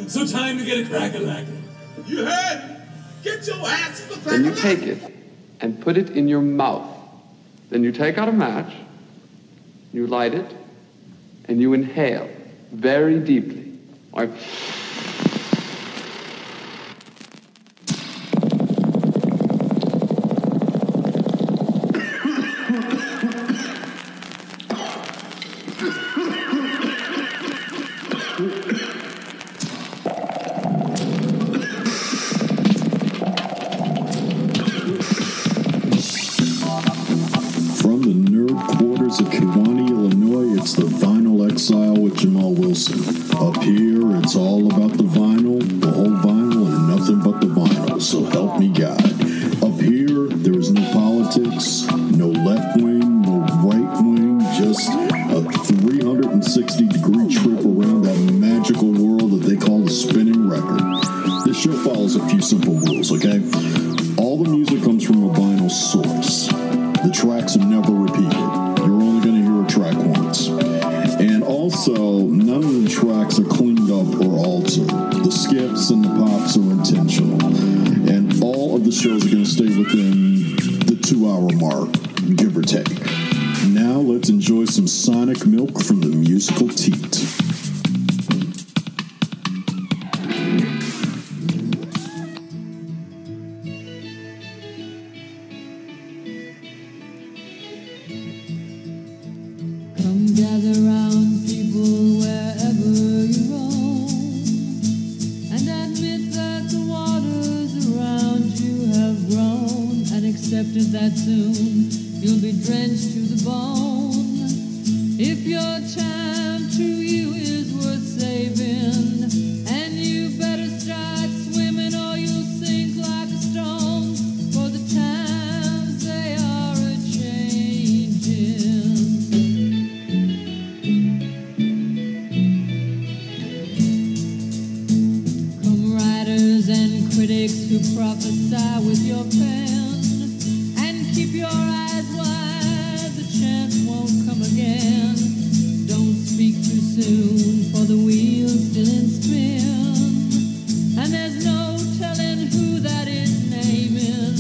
So time to get a crack-a-lackin'. You heard? Get your asses to Then you take it and put it in your mouth. Then you take out a match, you light it, and you inhale very deeply. Like Up here, it's all about the vinyl, the whole vinyl, and nothing but the vinyl, so help me God. Up here, there is no politics, no left wing, no right wing, just a 360-degree trip around that magical world that they call the spinning record. This show follows a few simple rules, okay? All the music comes from a vinyl source. The tracks are never repeated. You're only going to hear a track once. And also, none of the tracks are cleaned up or altered. The skips and the pops are intentional. And all of the shows are going to stay within the 2-hour mark, give or take. Now let's enjoy some sonic milk from the musical teat. That soon you'll be drenched to the bone. If your time to you is worth saving, and you better start swimming or you'll sink like a stone. For the times they are a-changing. Come writers and critics who prophesy with your pen. Keep your eyes wide, the chance won't come again. Don't speak too soon, for the wheel's still in spin. And there's no telling who that is naming.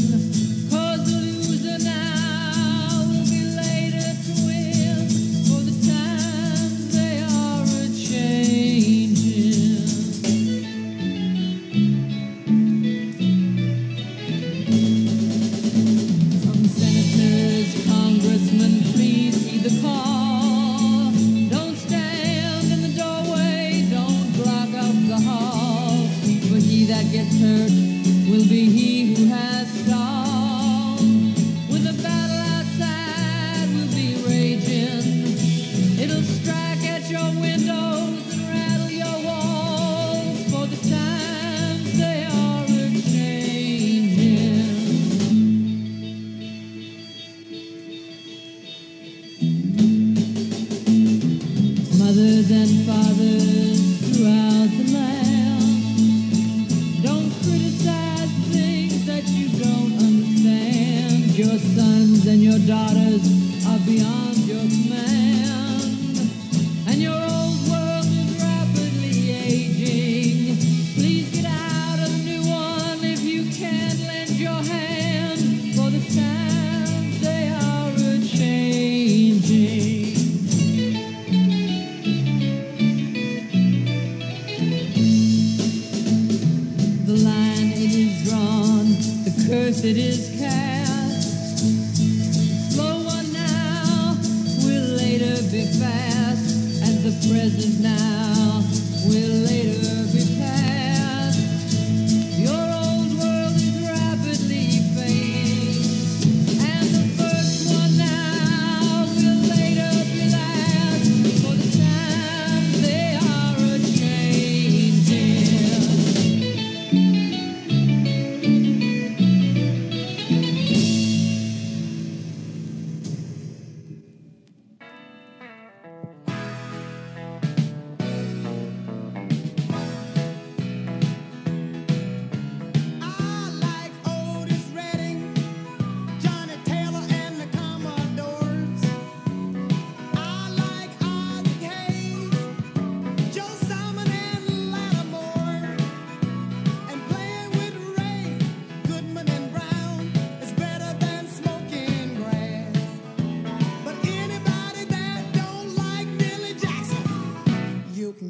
'Cause the loser now will be later to win. For the times they are a-changing. Congressman, please heed the call. Don't stand in the doorway, don't block up the hall. For he that gets hurt will be he who has stalled. When the battle outside will be raging, it'll strike at your windows and rattle your walls. For the times they are a-changing. Mothers and fathers throughout the land, don't criticize things that you don't understand. Your sons and your daughters are beyond your command, and your old world is rapidly aging. Please get out of the new one if you can't lend your hand, for the times they are a-changing. The line it is drawn, the curse it is cast. Slow one now will later be fast, and the present now will later be past. Your old world is rapidly fading, and the first one now will later be last. For the times they are a-changing.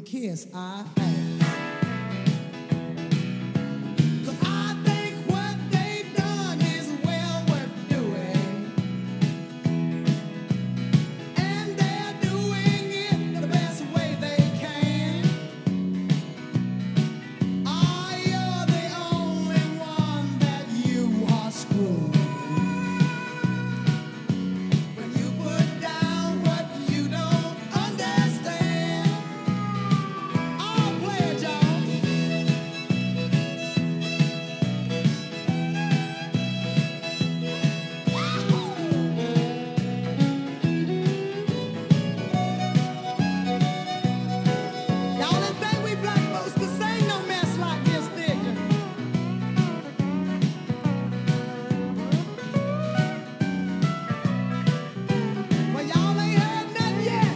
can kiss our ass. 'Cause I think what they've done is well worth doing. And they're doing it the best way they can. Oh, you're the only one that you are screwing. When you put down what you don't understand. I'll play it, y'all. Y'all didn't think we black folks could sing no mess like this, did you? Well, y'all ain't heard nothing yet.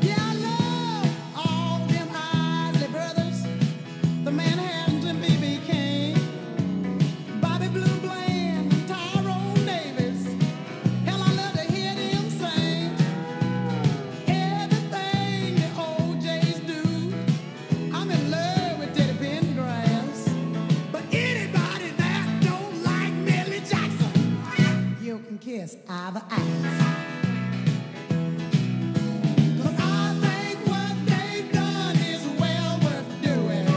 Yeah, I love all them Isley brothers, the Manhattans and B.B. King, Bobby Blue Bland, Tyrone Davis. Hell, I love to hear them sing everything the OJs do. I'm in love with Teddy Pendergrass, but anybody that don't like Millie Jackson, you can kiss either ass. 'Cause I think what they've done is well worth doing.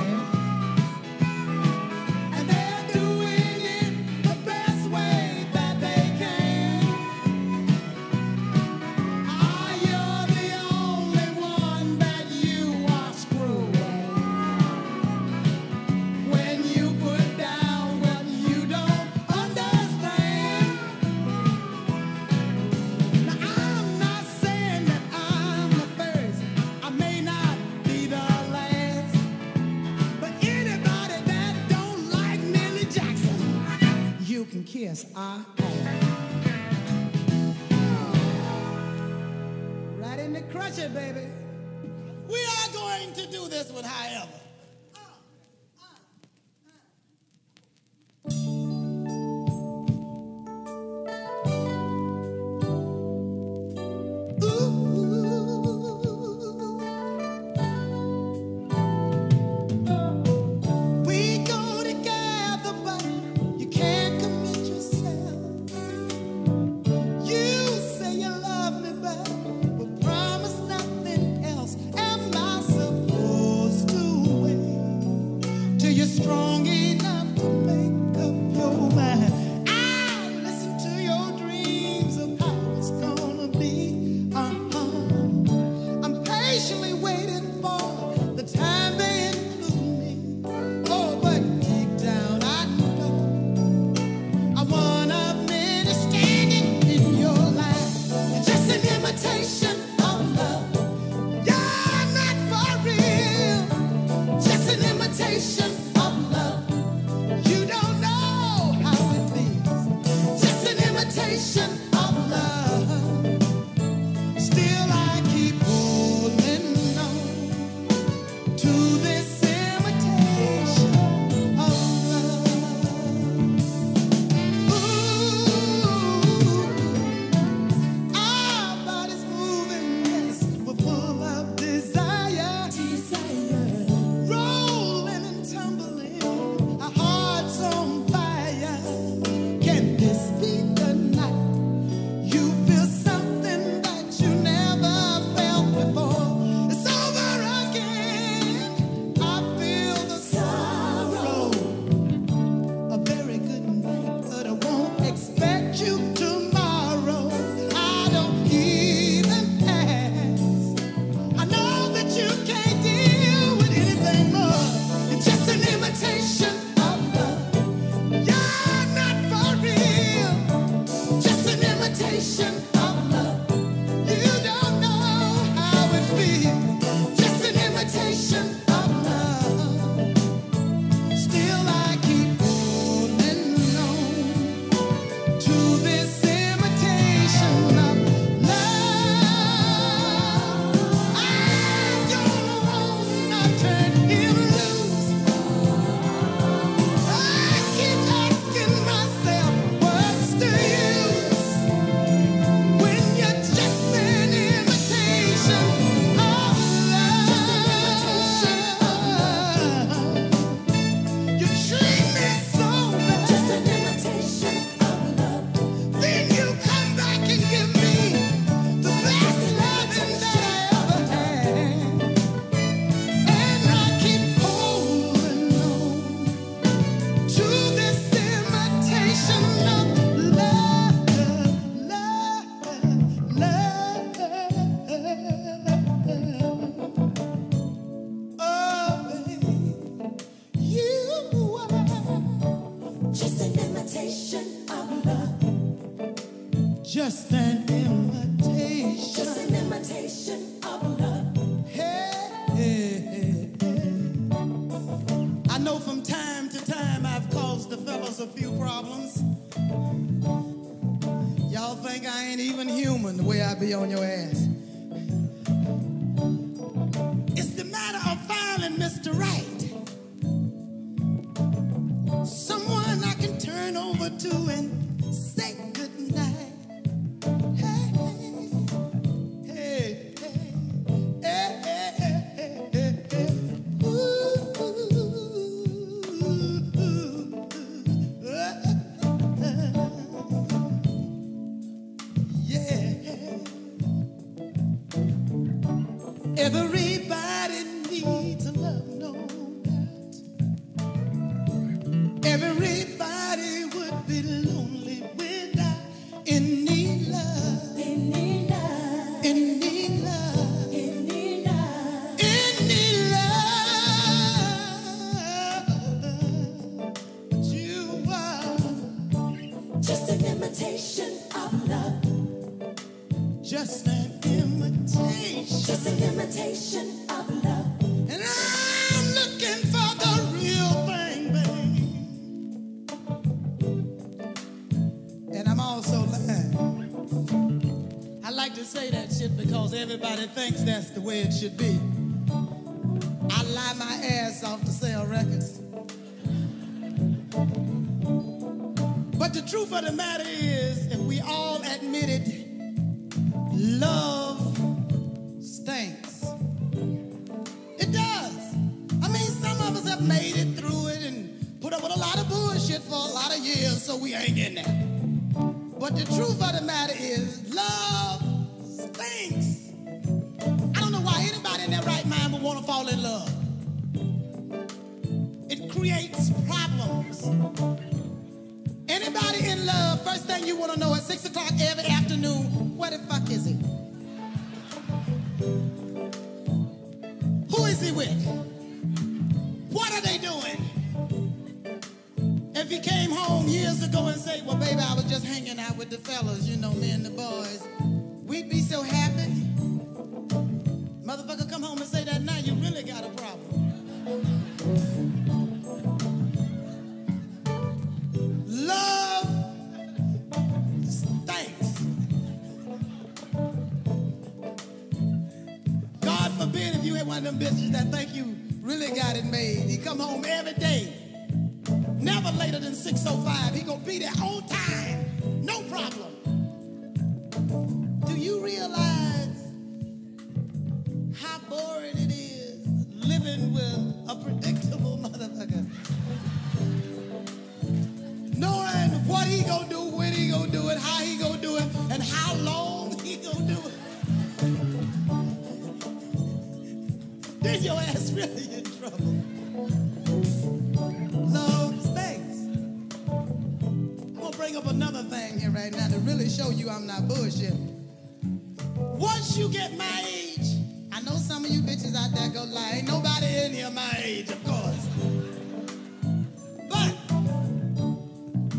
And they're doing it the best way that they can. Ah, you're the only one that you are screwing. When you put down what you don't understand. Now I'm not saying that I'm the first. I may not be the last. But anybody that don't like Millie Jackson, you can kiss our ass. Right in the crutcher, baby. We are going to do this one, however. We go together, but you can't commit yourself. You say you love me, but promise nothing else. Am I supposed to wait till you're strong enough to make up your mind? I listen to your dreams of how it's gonna be. I'm patiently waiting for the time they include me. Oh, but deep down I know I'm one of many standing in your life. You're just an imitation of love. You're not for real. Just an imitation of love. You don't know how it feels. Just an imitation of love. Still I keep holding on to this imitation of love. Ooh, our bodies moving, yes, we're full of desire, rolling and tumbling, our hearts on fire. Can this be the night you feel something that you never felt before? It's over again. I feel the sorrow. A very good night, but I won't expect you tomorrow. I don't even ask. I know that you can't deal with anything more. It's just an imitation of love. You're not for real. Just an imitation of love. You don't know how it feels. Just an imitation of love. Still I keep holding on to this imitation of love. I don't wanna turn him loose. I keep asking myself, what's the use when you're just an imitation of love? cause a few problems. Y'all think I ain't even human the way I be on your ass. It's the matter of finding Mr. Right. Someone I can turn over to and say goodnight. Hey, hey, hey, hey, hey, hey, hey, hey. Everybody needs a love, no doubt. Everybody would be lonely without any love. Any love. Any love. Any love. Any love. But you are just an imitation of love. Just an imitation. Just an imitation of love. And I'm looking for the real thing, babe. And I'm also lying. I like to say that shit because everybody thinks that's the way it should be. I lie my ass off to sell records. But the truth of the matter is, if we all admit it, love stinks. It does. I mean, some of us have made it through it and put up with a lot of bullshit for a lot of years, so we ain't getting that. But the truth of the matter is, love stinks. I don't know why anybody in their right mind would want to fall in love. It creates problems. Anybody in love, first thing you want to know at 6 o'clock every afternoon, where the fuck is he? Who is he with? What are they doing? If he came home years ago and said, well, baby, I was just hanging out with the fellas, you know, me and the boys, we'd be so happy. Motherfucker come home and say that now, you really got a problem. Love stinks. God forbid if you ain't one of them bitches that think you really got it made. He come home every day, never later than 6:05. He gonna be there on time, no problem. Do you realize how boring it is living with a predictable motherfucker? Knowing what he gonna do, when he gonna do it, how he gonna do it, and how long he gonna do it. Then your ass really in trouble. Love stinks. I'm gonna bring up another thing here right now to really show you I'm not bullshitting. Once you get my age, I know some of you bitches out there go lie. Ain't nobody in here my age, of course. But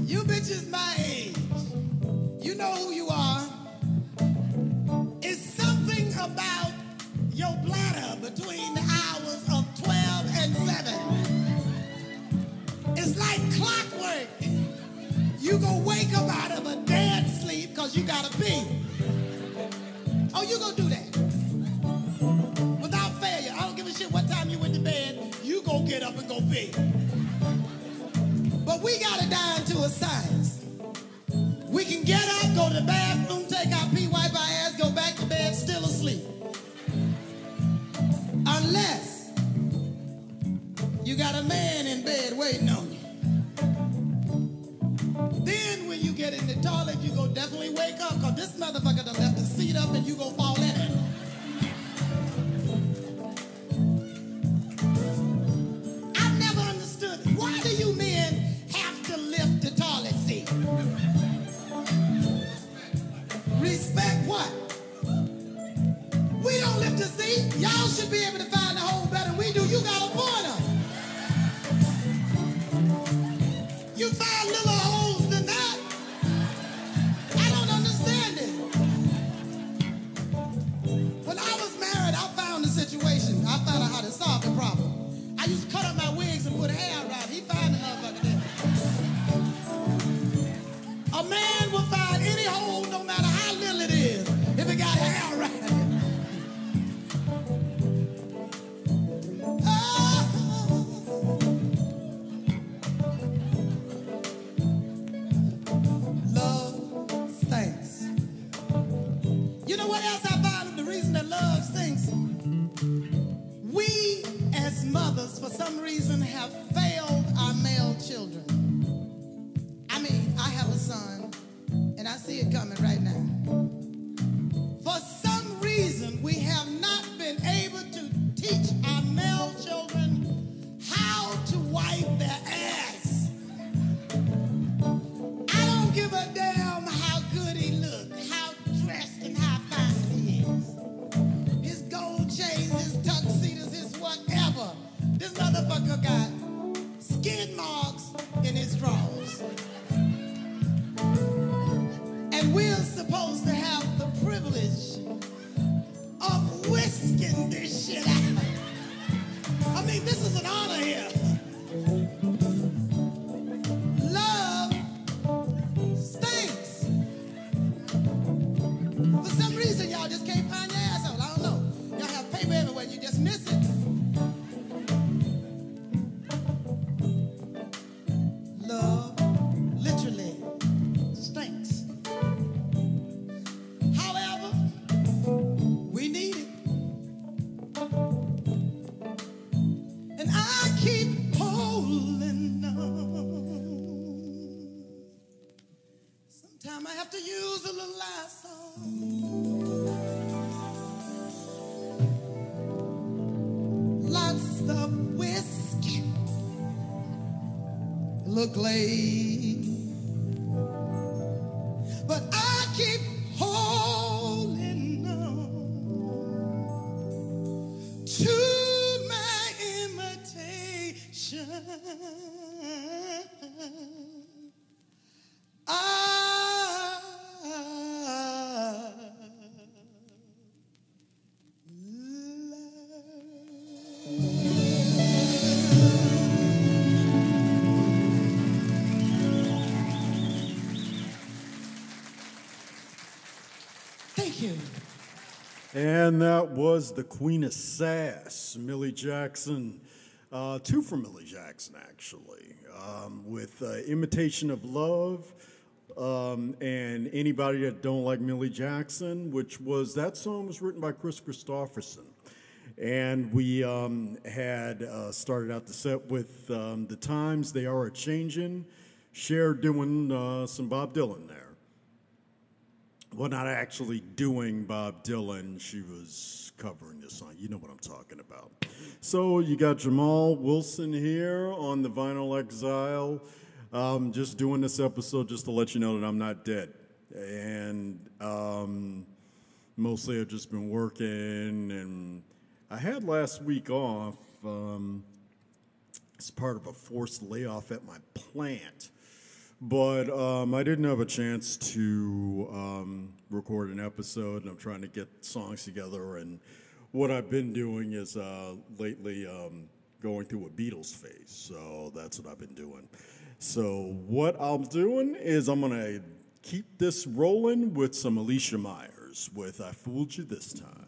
you bitches my age, you know who you are. It's something about your bladder between the hours of 12 and 7. It's like clockwork. You gonna wake up out of a dead sleep because you gotta pee. Oh, you gonna do that without failure. I don't give a shit what time you went to bed. You gonna get up and go pee. But we got it down to a science. We can get up, go to the bathroom, take our pee, wipe our ass, go back to bed, still asleep. Unless you got a man in bed waiting on you. Then when you get in the toilet, you go definitely wake up, because this motherfucker done left the seat up and you go fall in it. I've never understood, why do you men have to lift the toilet seat? Respect what? We don't lift the seat. Y'all should be able to find the hole better than we do. You got a pointer. You find little holes than that. I don't understand it. as mothers, for some reason, have failed our male children. I mean, I have a son, and I see it coming right now. For some reason, we have not been able to teach our male children how to wipe their ass. I don't give a damn how good he looks, how dressed and how fine he is. His gold chains, his tuxedos, his whatever. This motherfucker got skid marks in his drawers. And we're supposed to have the privilege of whisking this shit out. I mean, this is an honor here. Love stinks. For some reason, y'all just can't find your asshole. I don't know. Y'all have paper everywhere, you just miss it. Love literally stinks. However, we need it. And I keep holding on. Sometimes I have to use a little Lysol. Lots of whiskey. Look late. But I keep holding on to my imitation. Thank you. And that was the Queen of Sass, Millie Jackson. Two from Millie Jackson, actually, with Imitation of Love and Anybody That Don't Like Millie Jackson, that song was written by Chris Christopherson. And we had started out the set with The Times They Are A-Changin', Cher doing some Bob Dylan there. Well, not actually doing Bob Dylan. She was covering this song. You know what I'm talking about. So you got Jamal Wilson here on the Vinyl Exile. Just doing this episode just to let you know that I'm not dead. And mostly I've just been working. And I had last week off as part of a forced layoff at my plant. But I didn't have a chance to record an episode, and I'm trying to get songs together. And what I've been doing is lately going through a Beatles phase, so that's what I've been doing. So what I'm doing is I'm going to keep this rolling with some Alicia Myers with I Fooled You This Time.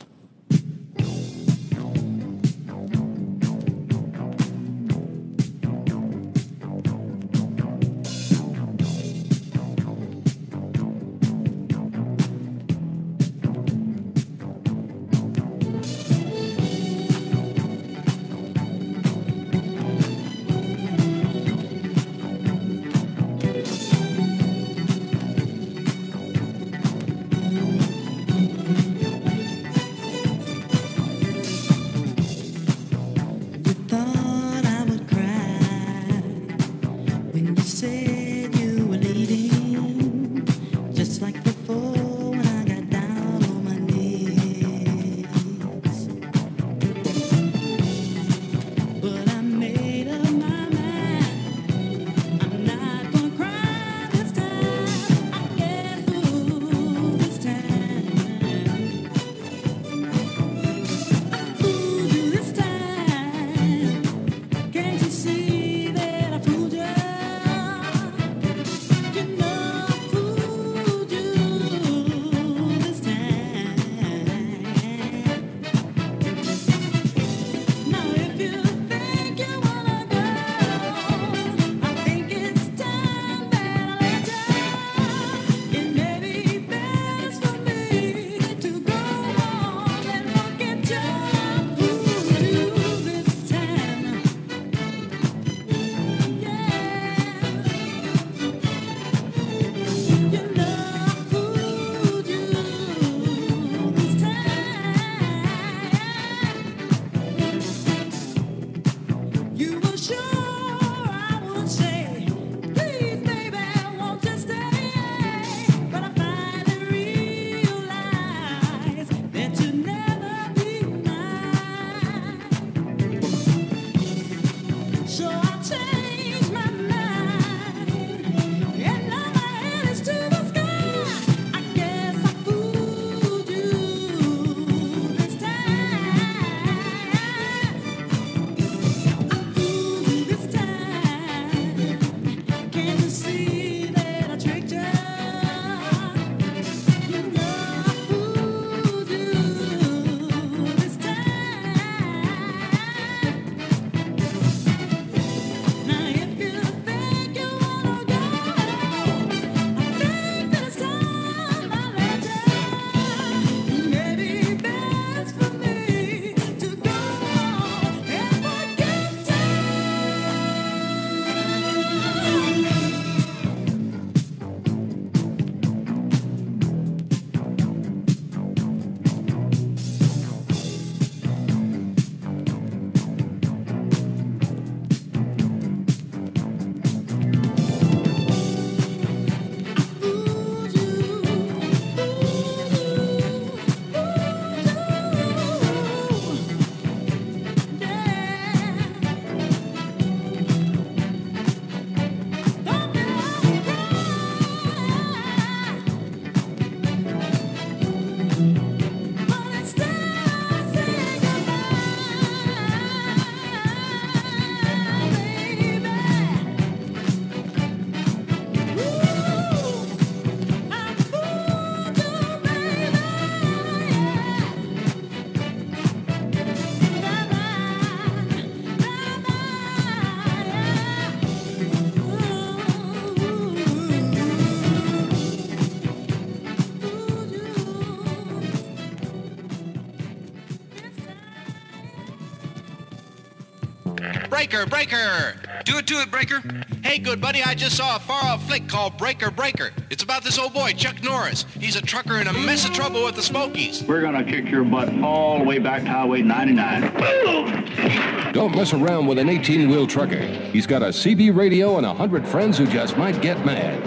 Breaker, Breaker! Do it to it, Breaker. Hey, good buddy, I just saw a far-off flick called Breaker, Breaker. It's about this old boy, Chuck Norris. He's a trucker in a mess of trouble with the Smokies. We're gonna kick your butt all the way back to Highway 99. Don't mess around with an 18-wheel trucker. He's got a CB radio and 100 friends who just might get mad.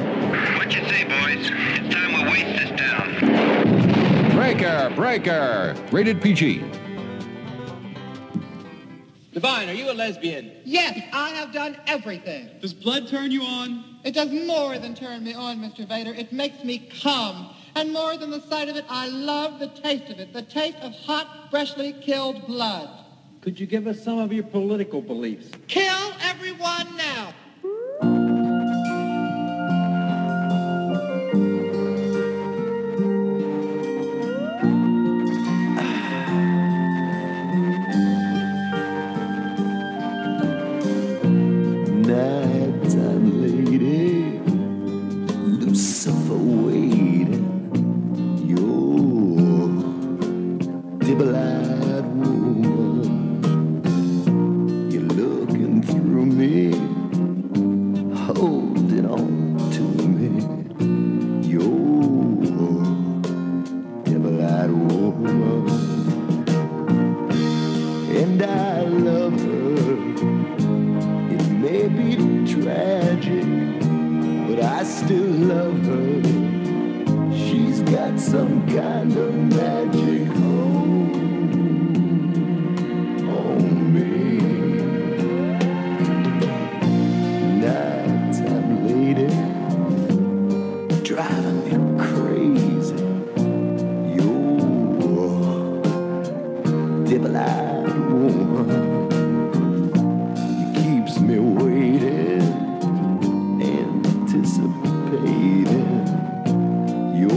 What you say, boys? It's time we waste this town. Breaker, Breaker! Rated PG. Divine, are you a lesbian? Yes, I have done everything. Does blood turn you on? It does more than turn me on, Mr. Vader. It makes me come. And more than the sight of it, I love the taste of it. The taste of hot, freshly killed blood. Could you give us some of your political beliefs? Kill everyone now. Nighttime lady, Lucifer waiting. Your dibble-eyed woman, you're looking through me, holding on to me. Your dibble-eyed woman, and I love her. It may be tragic, but I still love her. She's got some kind of magic on me. Nighttime lady, driving me crazy. You're dibble-eyed woman, keeps me waiting, anticipating. Your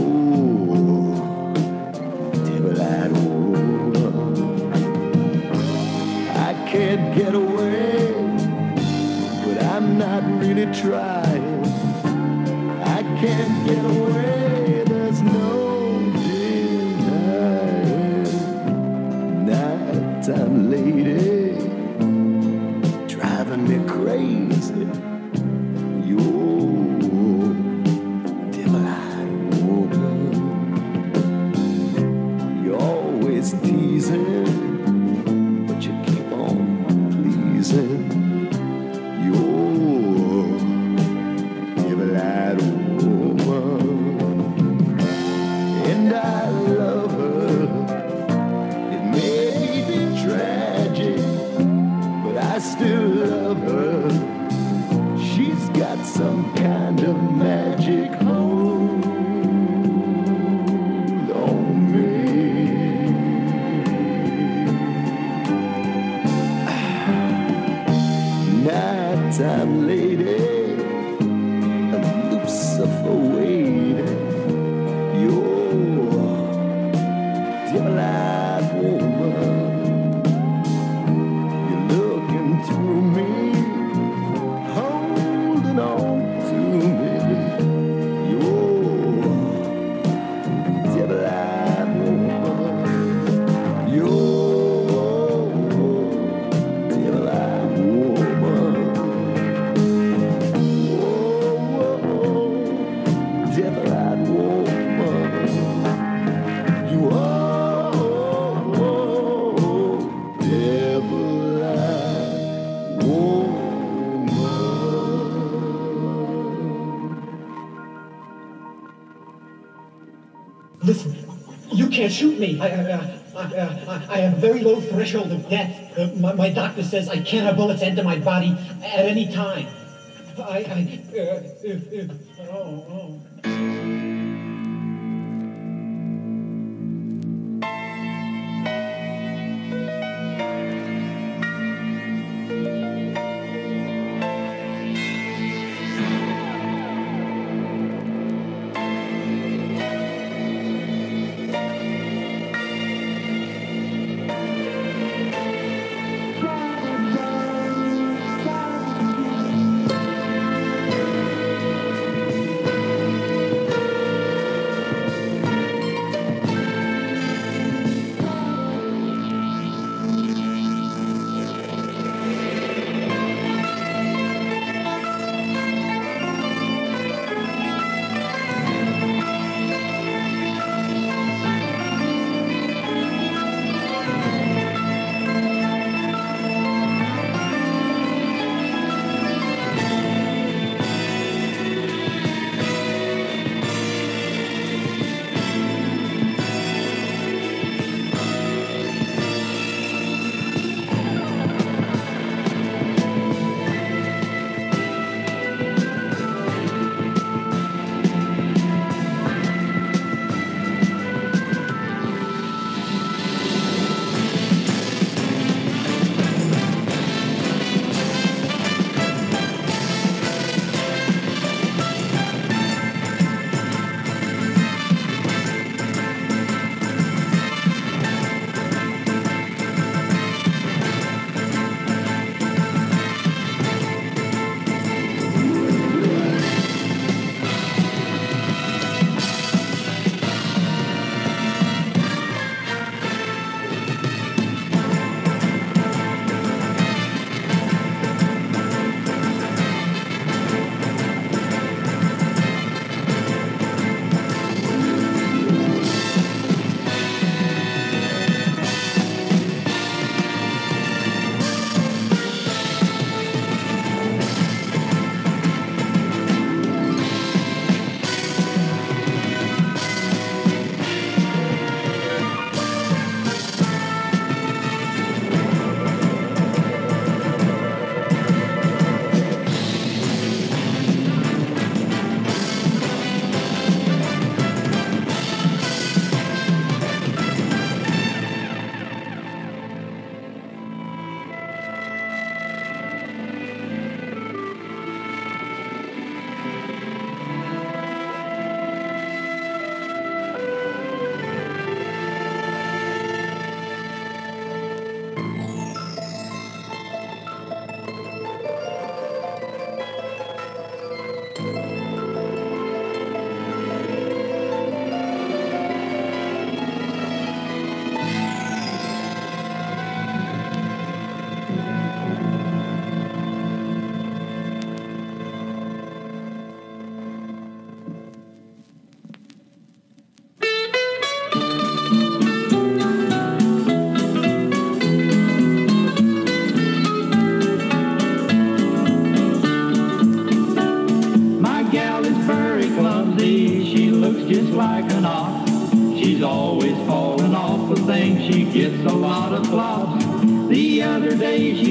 devil-eyed woman, I can't get away, but I'm not really trying. I can't get away, there's no denying. Nighttime lady, driving me crazy. You're devil-eyed woman. You're always teasing, but you keep on pleasing. You're devil-eyed woman, and I love her. It may be tragic, but I still love her. She's got some kind of magic hold on me. Nighttime lady, Lucifer waiting. You're devil-eyed woman, you're looking through me, holding on to me. You're devil-eyed woman. You're devil-eyed woman. Whoa, devil-eyed woman. You are devil-eyed woman. Listen, you can't shoot me. I have very low threshold of death. My doctor says I can't have bullets enter my body at any time. Oh.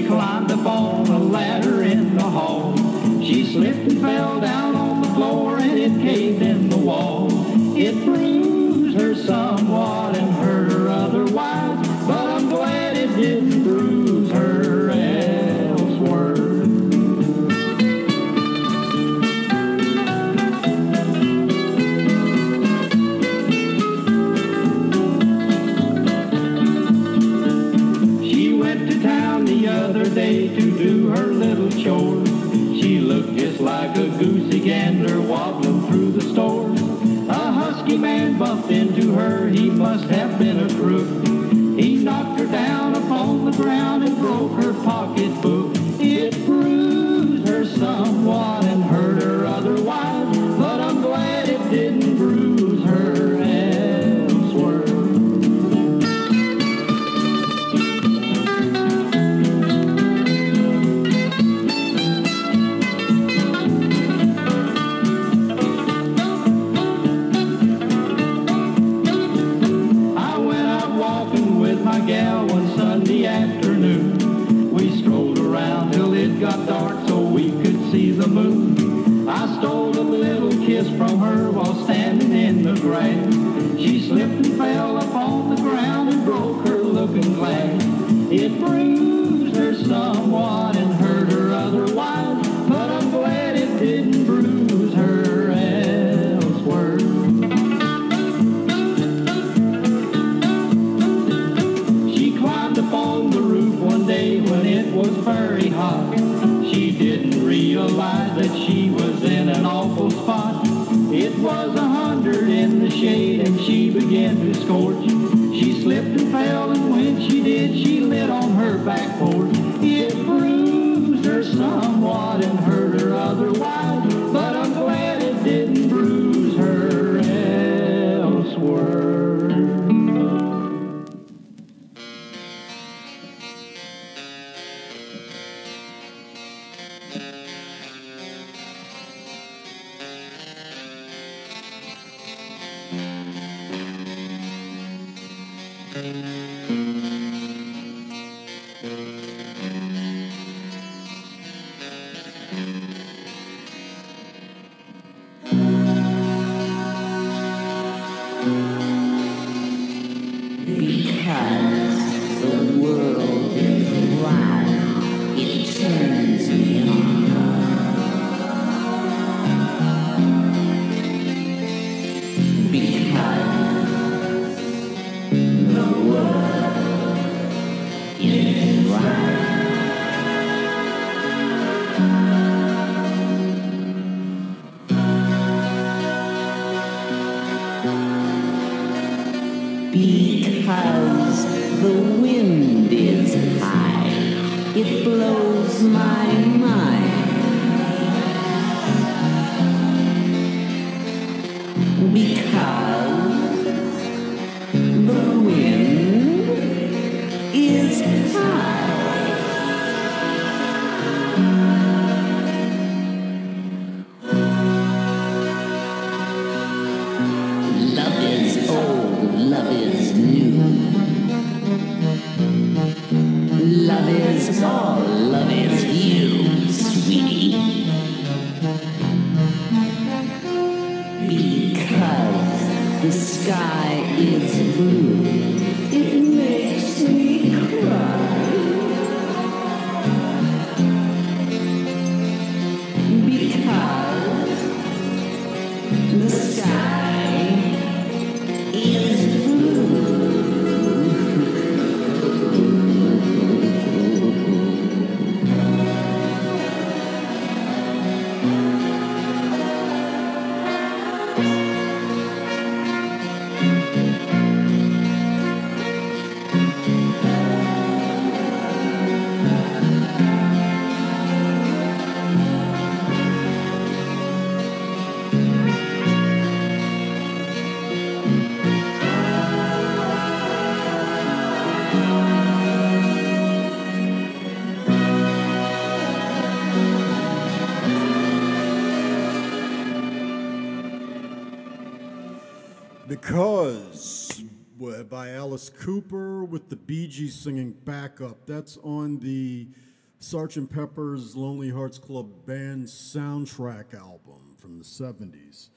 climbed up on a ladder in the hall. She slipped and fell down on the floor and it caved in the wall. It bruised her somewhat and hurt her otherwise, but I'm glad it didn't bruise her elsewhere. She went to town the other day to do her little chore. She looked just like a goosey gander wobbling through the store. A husky man bumped into her, he must have been a crook. He knocked her down upon the ground and broke her pocketbook. It bruised her somewhat and hurt her otherwise, but I'm glad it didn't bruise her elsewhere. I went out walking with my gal one Sunday afternoon. We strolled around till it got dark so we could see the moon. I stole a little kiss from her while standing in the grass. She slipped and fell upon the ground and broke her looking glass. It bruised her somewhat and hurt her otherwise, but I'm glad it didn't bruise her elsewhere. She climbed up on the roof one day when it was very hot. She didn't realize that she was in an awful spot. It was 100 in the shade and she began to scorch. She slipped and fell and when she did, she lit on her back porch. It bruised her somewhat and hurt her otherwise, but I'm glad it didn't bruise her elsewhere. Because the world is round, it turns me on. Because the world is round. Because the wind is high, it blows my mind. Because the wind is high. Love is old, love is new. Love is all, love is you, sweetie. Because the sky is blue, it makes me cry. Because the sky is blue. Because by Alice Cooper with the Bee Gees singing backup. That's on the Sgt. Pepper's Lonely Hearts Club Band soundtrack album from the 70s.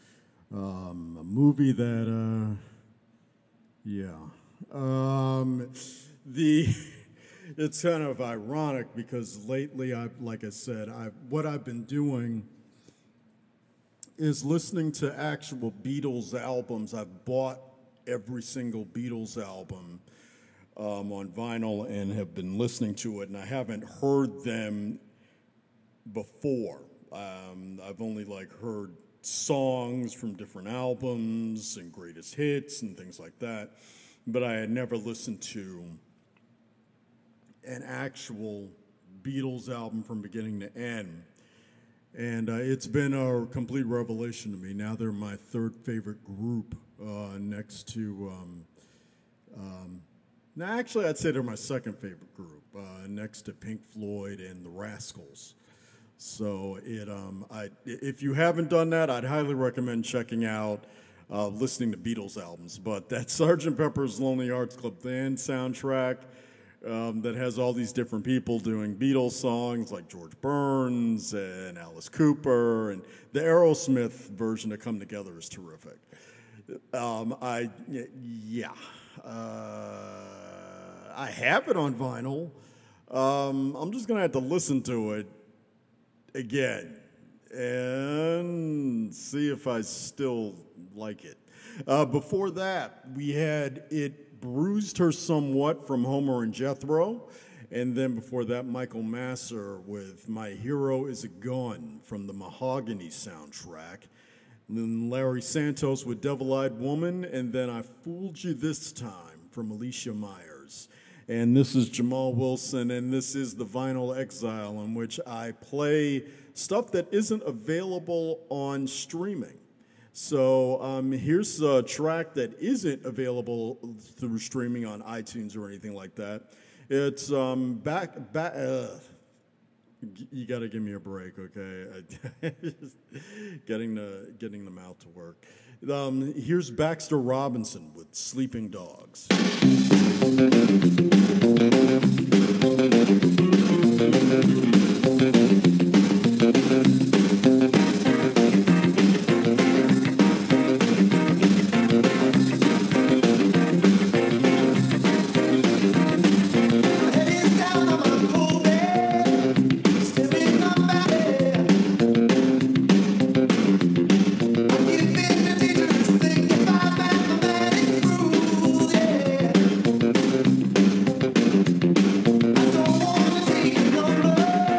A movie that, it's kind of ironic because lately, like I said, what I've been doing is listening to actual Beatles albums. I've bought every single Beatles album on vinyl and have been listening to it, and I haven't heard them before. I've only heard songs from different albums and greatest hits and things like that, but I had never listened to an actual Beatles album from beginning to end. And it's been a complete revelation to me. Now they're my third favorite group next to, actually I'd say they're my second favorite group, next to Pink Floyd and the Rascals. So if you haven't done that, I'd highly recommend checking out listening to Beatles albums. But that Sgt. Pepper's Lonely Hearts Club Band soundtrack that has all these different people doing Beatles songs like George Burns and Alice Cooper, and the Aerosmith version of Come Together is terrific. I have it on vinyl. I'm just going to have to listen to it again and see if I still like it. Before that, we had It Bruised Her Somewhat from Homer and Jethro. And then before that, Michael Masser with My Hero Is a Gun from the Mahogany soundtrack. And then Larry Santos with Devil-Eyed Woman. And then I Fooled You This Time from Alicia Myers. And this is Jamal Wilson, and this is the Vinyl Exile, in which I play stuff that isn't available on streaming. So here's a track that isn't available through streaming on iTunes or anything like that. It's you got to give me a break, okay? getting the mouth to work. Here's Baxter Robinson with Sleeping Dogs. I don't wanna take no blood.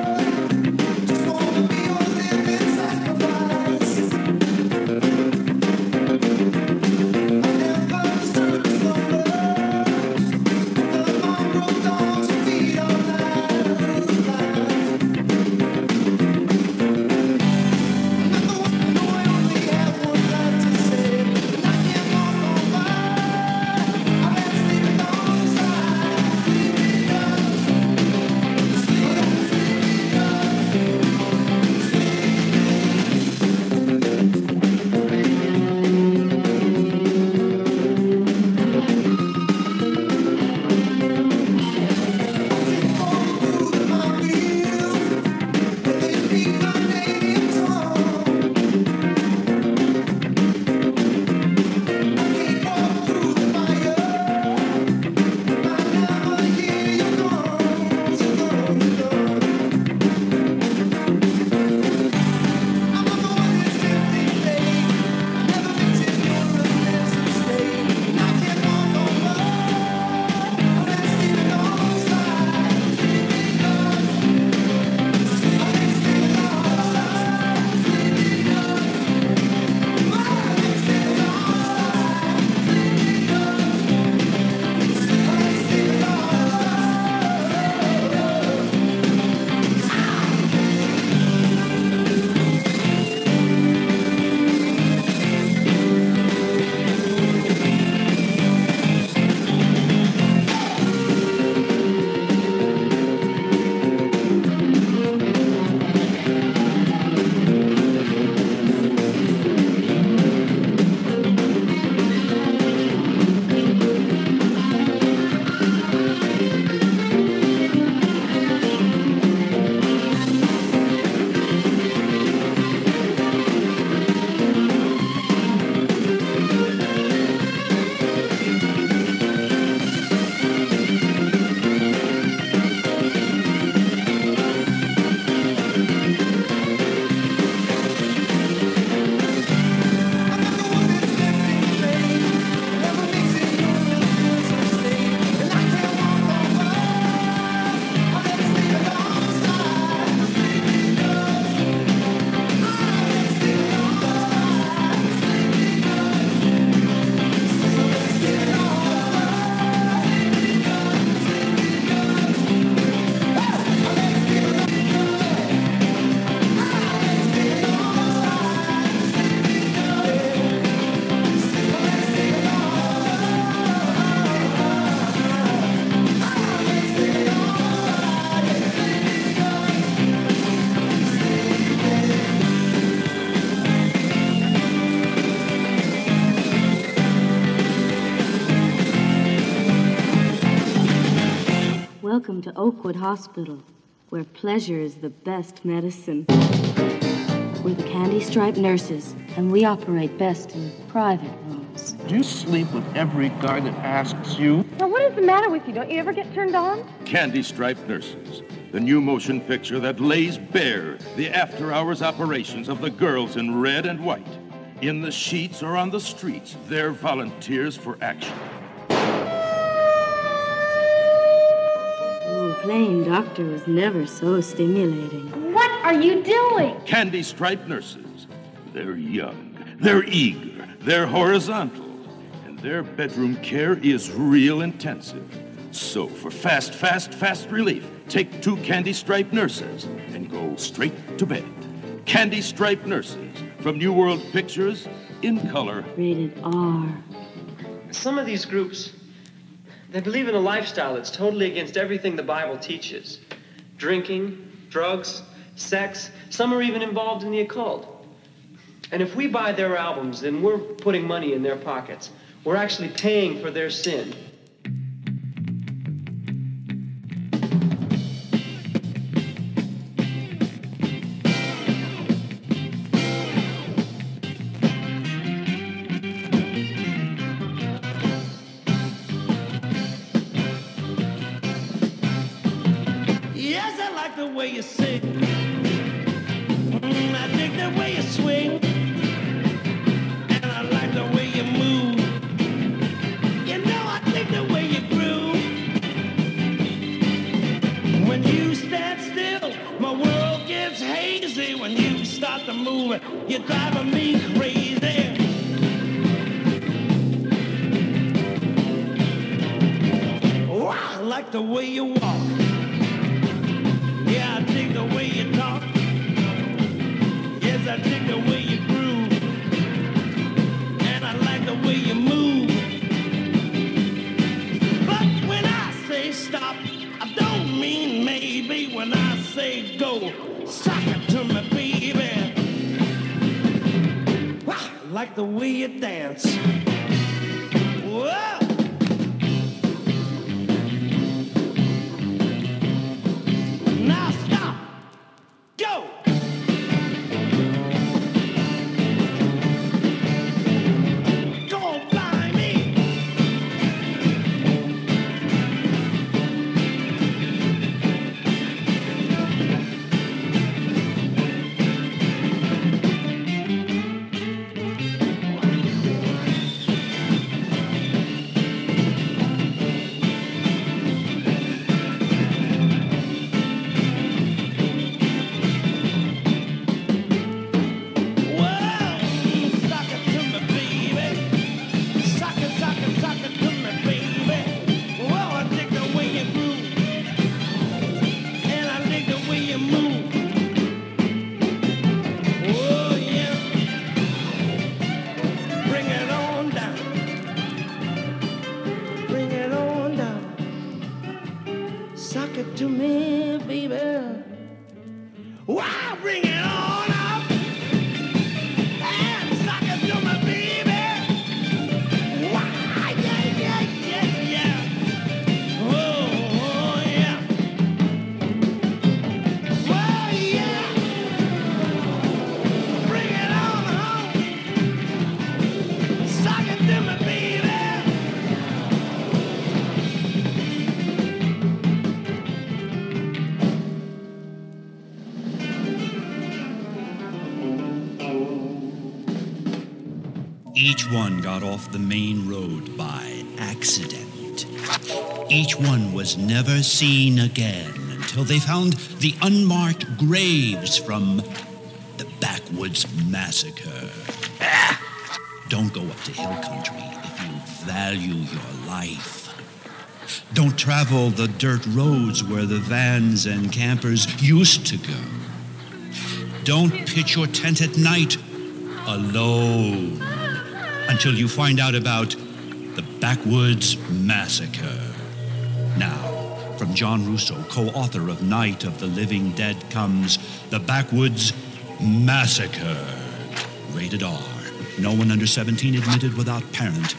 Welcome to Oakwood Hospital, where pleasure is the best medicine. We're the candy-striped nurses, and we operate best in private rooms. Do you sleep with every guy that asks you? Now, what is the matter with you? Don't you ever get turned on? Candy-Striped Nurses, the new motion picture that lays bare the after-hours operations of the girls in red and white. In the sheets or on the streets, they're volunteers for action. Ooh, playing doctor was never so stimulating. What are you doing? Candy-Striped Nurses. They're young, they're eager, they're horizontal, and their bedroom care is real intensive. So for fast relief, take 2 Candy-Striped Nurses and go straight to bed. Candy-Striped Nurses from New World Pictures in color. Rated R. Some of these groups, they believe in a lifestyle that's totally against everything the Bible teaches. Drinking, drugs, sex, some are even involved in the occult. And if we buy their albums, then we're putting money in their pockets. We're actually paying for their sin. Yes, I like the way you sing. I dig the way you swing. And I like the way you move. You know I dig the way you groove. When you stand still, my world gets hazy. When you start to move, you're driving me crazy. Oh, I like the way you walk. Yeah, I dig the way you talk. Yes, I dig the way you groove. And I like the way you move. But when I say stop, I don't mean maybe. When I say go, sock it to me, baby. Wow, I like the way you dance. Whoa! Now stop. Go. Go on by me. Sock it to me, baby. Wow, bring it on up. And sock it to me, baby. Wow, yeah. Oh, yeah. Well, yeah. Bring it on home. Sock it to me, baby. Each one got off the main road by accident. Each one was never seen again until they found the unmarked graves from the Backwoods Massacre. Don't go up to hill country if you value your life. Don't travel the dirt roads where the vans and campers used to go. Don't pitch your tent at night alone until you find out about the Backwoods Massacre. Now, from John Russo, co-author of Night of the Living Dead, comes The Backwoods Massacre. Rated R. No one under 17 admitted without parent.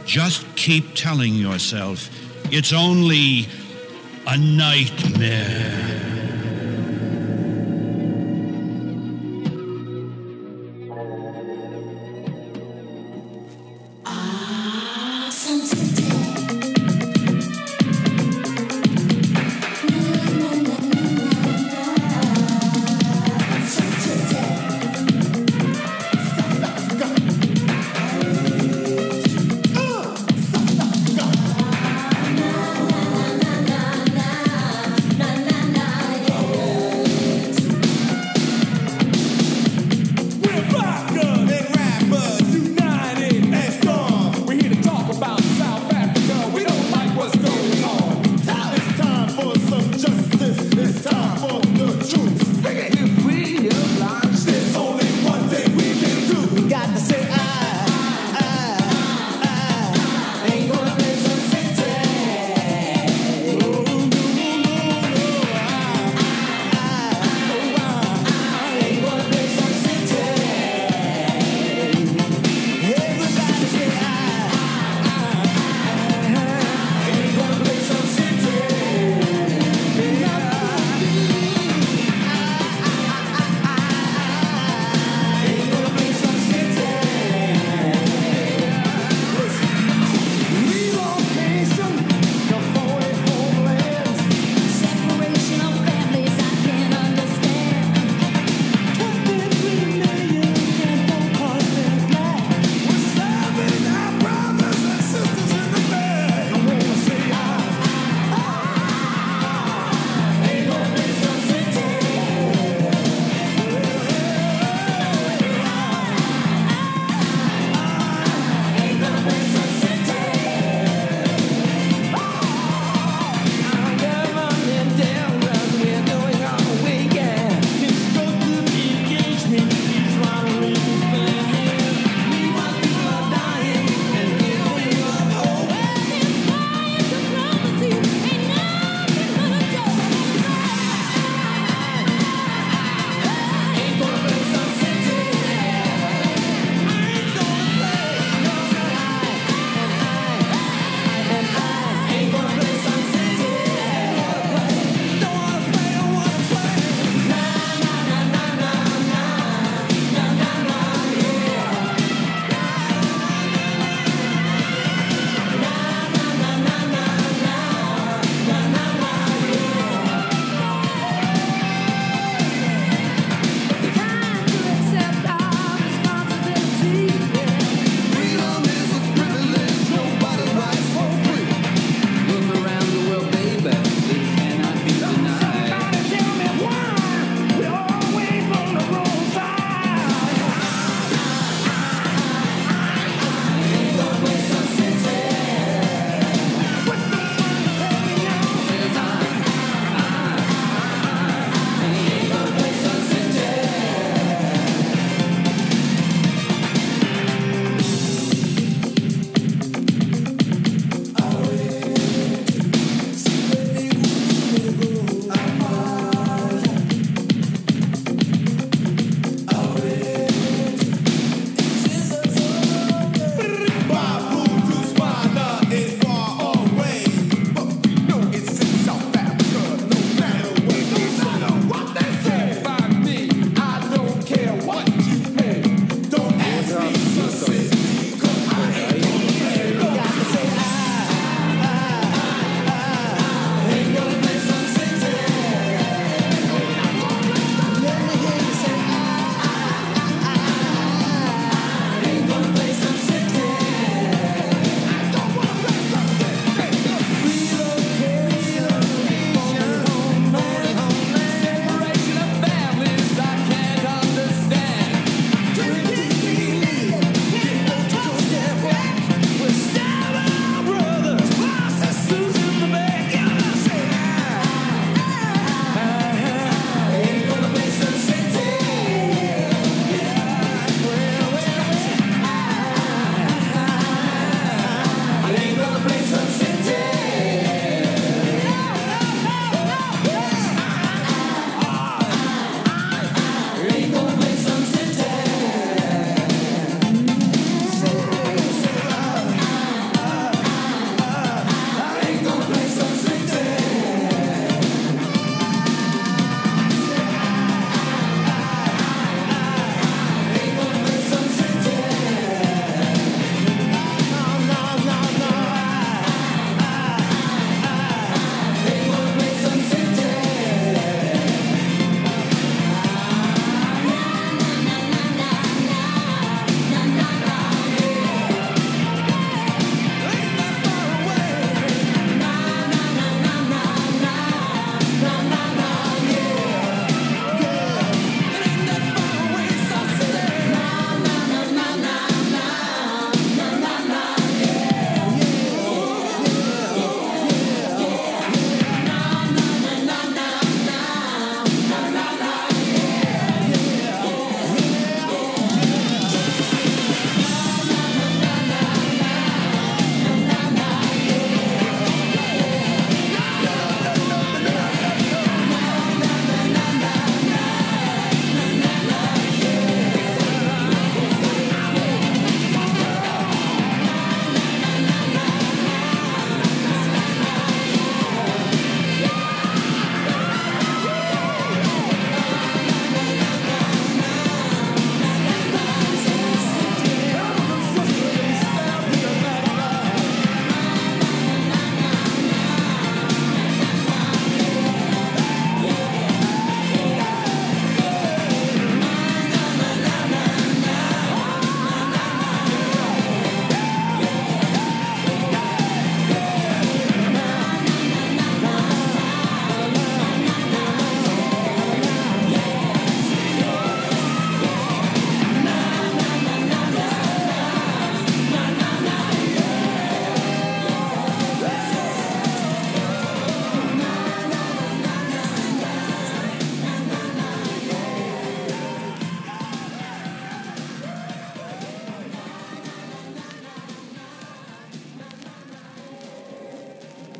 Just keep telling yourself it's only a nightmare. Na na na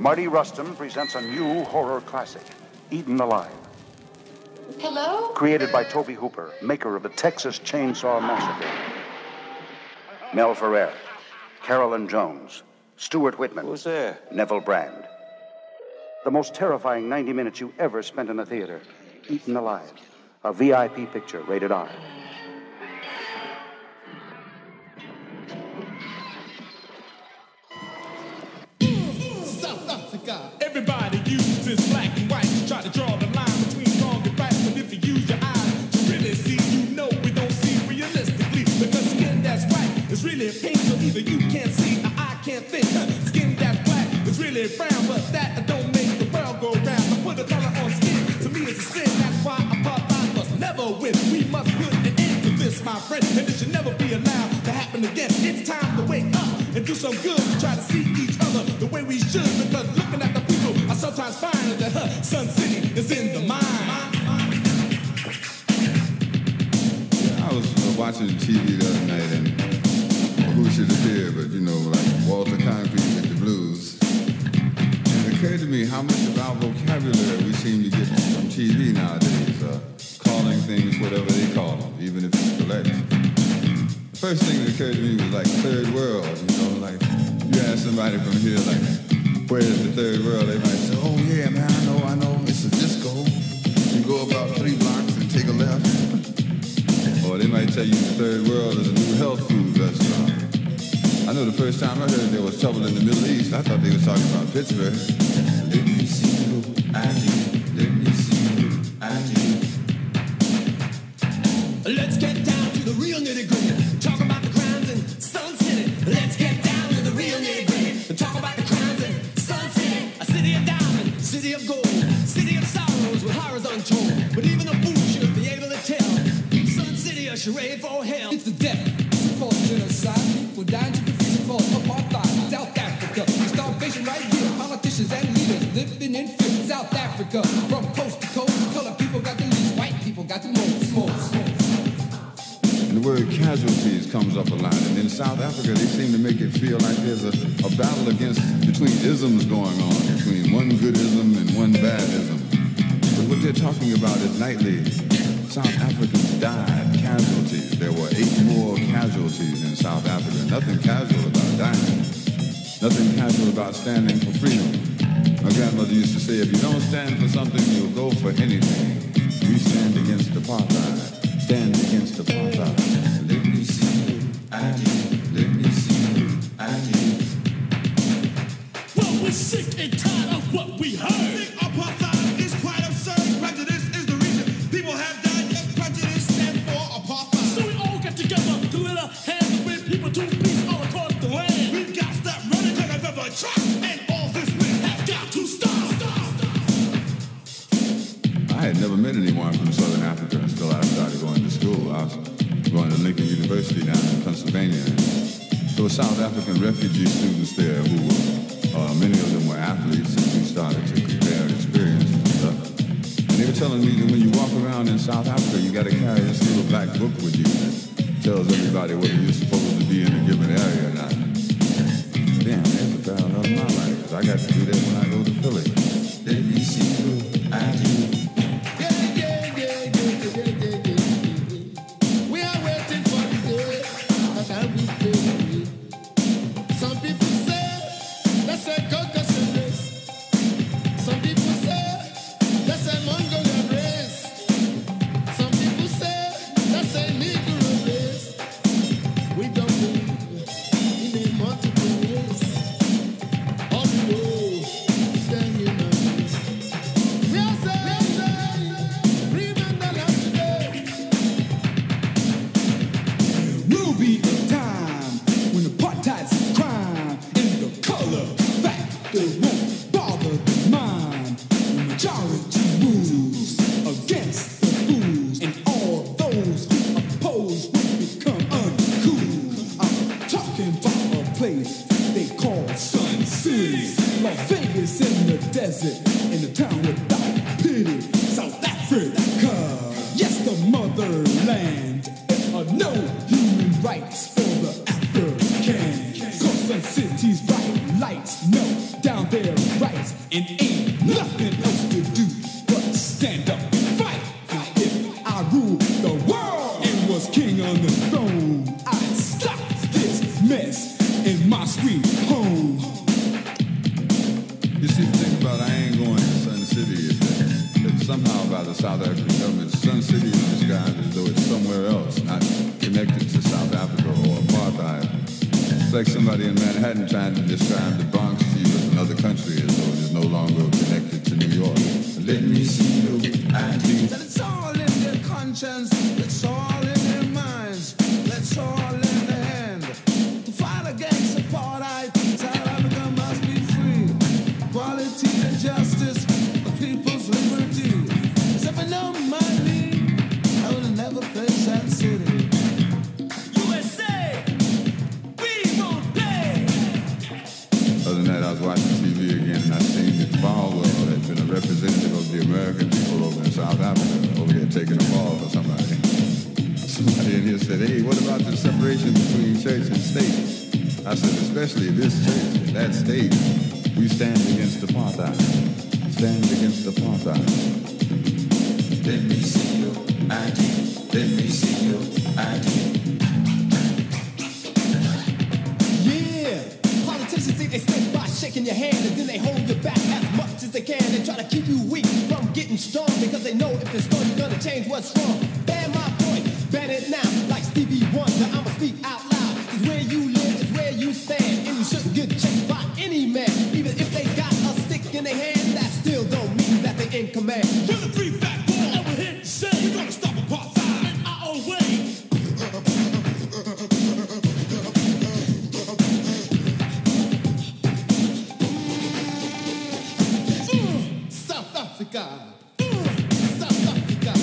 Marty Rustin presents a new horror classic, Eaten Alive. Hello? Created by Tobe Hooper, maker of the Texas Chainsaw Massacre. Mel Ferrer, Carolyn Jones, Stuart Whitman. Who's there? Neville Brand. The most terrifying 90 minutes you ever spent in a theater. Eaten Alive. A VIP picture, rated R. South Africa. Everybody uses black and white to try to draw the line between wrong and right. But if you use your eyes to really see, you know we don't see realistically. Because skin that's white is really pink, so either you can't see or I can't think. Skin that's black is really brown, but that don't make the world go round. To put a color on skin, to me is a sin. That's why apartheid must never win. We must put an end to this, my friend, and it should never be allowed to happen again. It's time to wake up and do some good to try to see each other the way we should. Because looking at the people, I sometimes find that Sun City is in the mind. Yeah, I was watching TV the other night, and who should appear but, you know, like Walter Concrete with the blues. And it occurred to me how much of our vocabulary we seem to get from TV nowadays, calling things whatever they call them, even if it's correct. The first thing that occurred to me was like third world, you know, like you ask somebody from here, like, where is the third world? They might say, oh yeah, man, I know, it's a disco. You go about 3 blocks and take a left. Or they might tell you the third world is a new health food restaurant. I know the first time I heard there was trouble in the Middle East, I thought they were talking about Pittsburgh. Let me see you, I do. Let me see you, I do. Let's get down to the real nitty-gritty. Talk about the crimes in Sun City. Let's get down to the real nitty-gritty. Talk about the crimes in Sun City. A city of diamonds, city of gold, city of sorrows with horrors untold. But even a fool should be able to tell. Sun City, a charade for hell. It's the death. It's called genocide. People dying to defeat it called apartheid. South Africa. Starvation right here. Politicians and leaders living in fear. South Africa. From coast to coast. Colored people got the least. White people got the most. And the word casualties comes up a lot. And in South Africa, they seem to make it feel like there's a battle between isms going on, between one good ism and one bad ism. But what they're talking about is nightly South Africans died, casualties. There were 8 more casualties in South Africa. Nothing casual about dying. Nothing casual about standing for freedom. My grandmother used to say, if you don't stand for something, you'll go for anything. We stand against apartheid. Stand against apartheid. Let me see you, I do. Let me see you, I do. Well, we're sick and tired of what we heard. Think apartheid is quite absurd. Prejudice is the reason people have died. Yes, prejudice stands for apartheid. So we all get together to lend a hand to bring people to peace all across the land. We've got to stop running to the river track, and all this mess has got to stop. I had never met anyone from Southern Africa until I started going to school. I was going to Lincoln University down in Pennsylvania. There were South African refugee students there who were, many of them were athletes, and we started to compare experiences and stuff. And they were telling me that when you walk around in South Africa, you got to carry this little black book with you that tells everybody whether you're supposed to be in a given area or not. Damn, there's a parallel in my life, because I got to do that when I go to Philly. Let me see you, I do. Cities, bright lights, no, down there, right on the throne. I stop this mess in my sweet home. You see, the thing about I ain't going to Sun City is that somehow by the South African government, Sun City is described as though it's somewhere else, not connected to South Africa or apartheid. It's like somebody in Manhattan trying to describe the Bronx to you as another country, as though it is no longer connected to New York. Let me see your ID. That it's all in their conscience, it's all in their minds, let's all lend a hand to fight against apartheid. South Africa must be free. Equality and justice, the people's liberty. Except for no money, I will never face that city. USA, we won't pay. Other than that, I was watching TV again and I seen that Falwell had been a representative of the American people over in South Africa, over here taking a ball for somebody. Somebody in here said, hey, what about the separation between church and state? I said, especially this church and that state, we stand against apartheid. Stand against apartheid. Let me see your ID. Let me see your ID. Yeah, politicians think they start by shaking your hand and then they hold you back as much as they can. They try to keep you weak from getting strong because they know if they're strong, you're gonna change what's wrong. Ban my voice, ban it now, like Stevie Wonder. I'ma speak out loud. 'Cause where you live is where you stand, and you shouldn't get chased by any man. Even if they got a stick in their hand, that still don't mean that they're in command. We're the three fat boys over here to say we're gonna stop apartheid in our own way. South Africa. South Africa.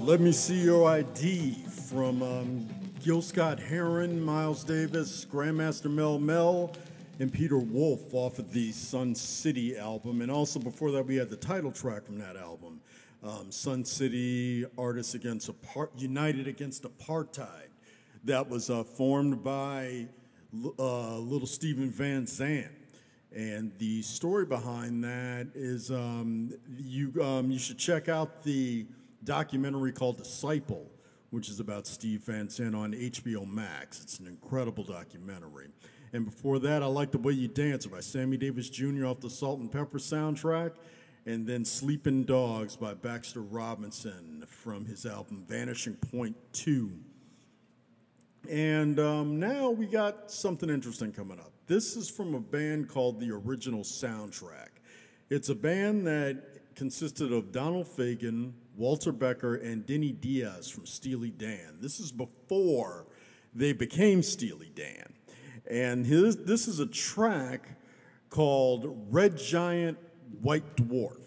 Let Me See Your ID from Gil Scott-Heron, Miles Davis, Grandmaster Mel, and Peter Wolf off of the Sun City album. And also before that, we had the title track from that album, Sun City Artists United Against Apartheid. That was formed by little Stephen Van Zandt. And the story behind that is you should check out the documentary called Disciple, which is about Steve Van Zandt on HBO Max. It's an incredible documentary. And before that, I Like the Way You Dance by Sammy Davis Jr. off the Salt and Pepper soundtrack, and then Sleeping Dogs by Baxter Robinson from his album Vanishing Point 2. And now we got something interesting coming up. This is from a band called The Original Soundtrack. It's a band that consisted of Donald Fagen, Walter Becker, and Denny Diaz from Steely Dan. This is before they became Steely Dan. And this is a track called Red Giant, White Dwarf.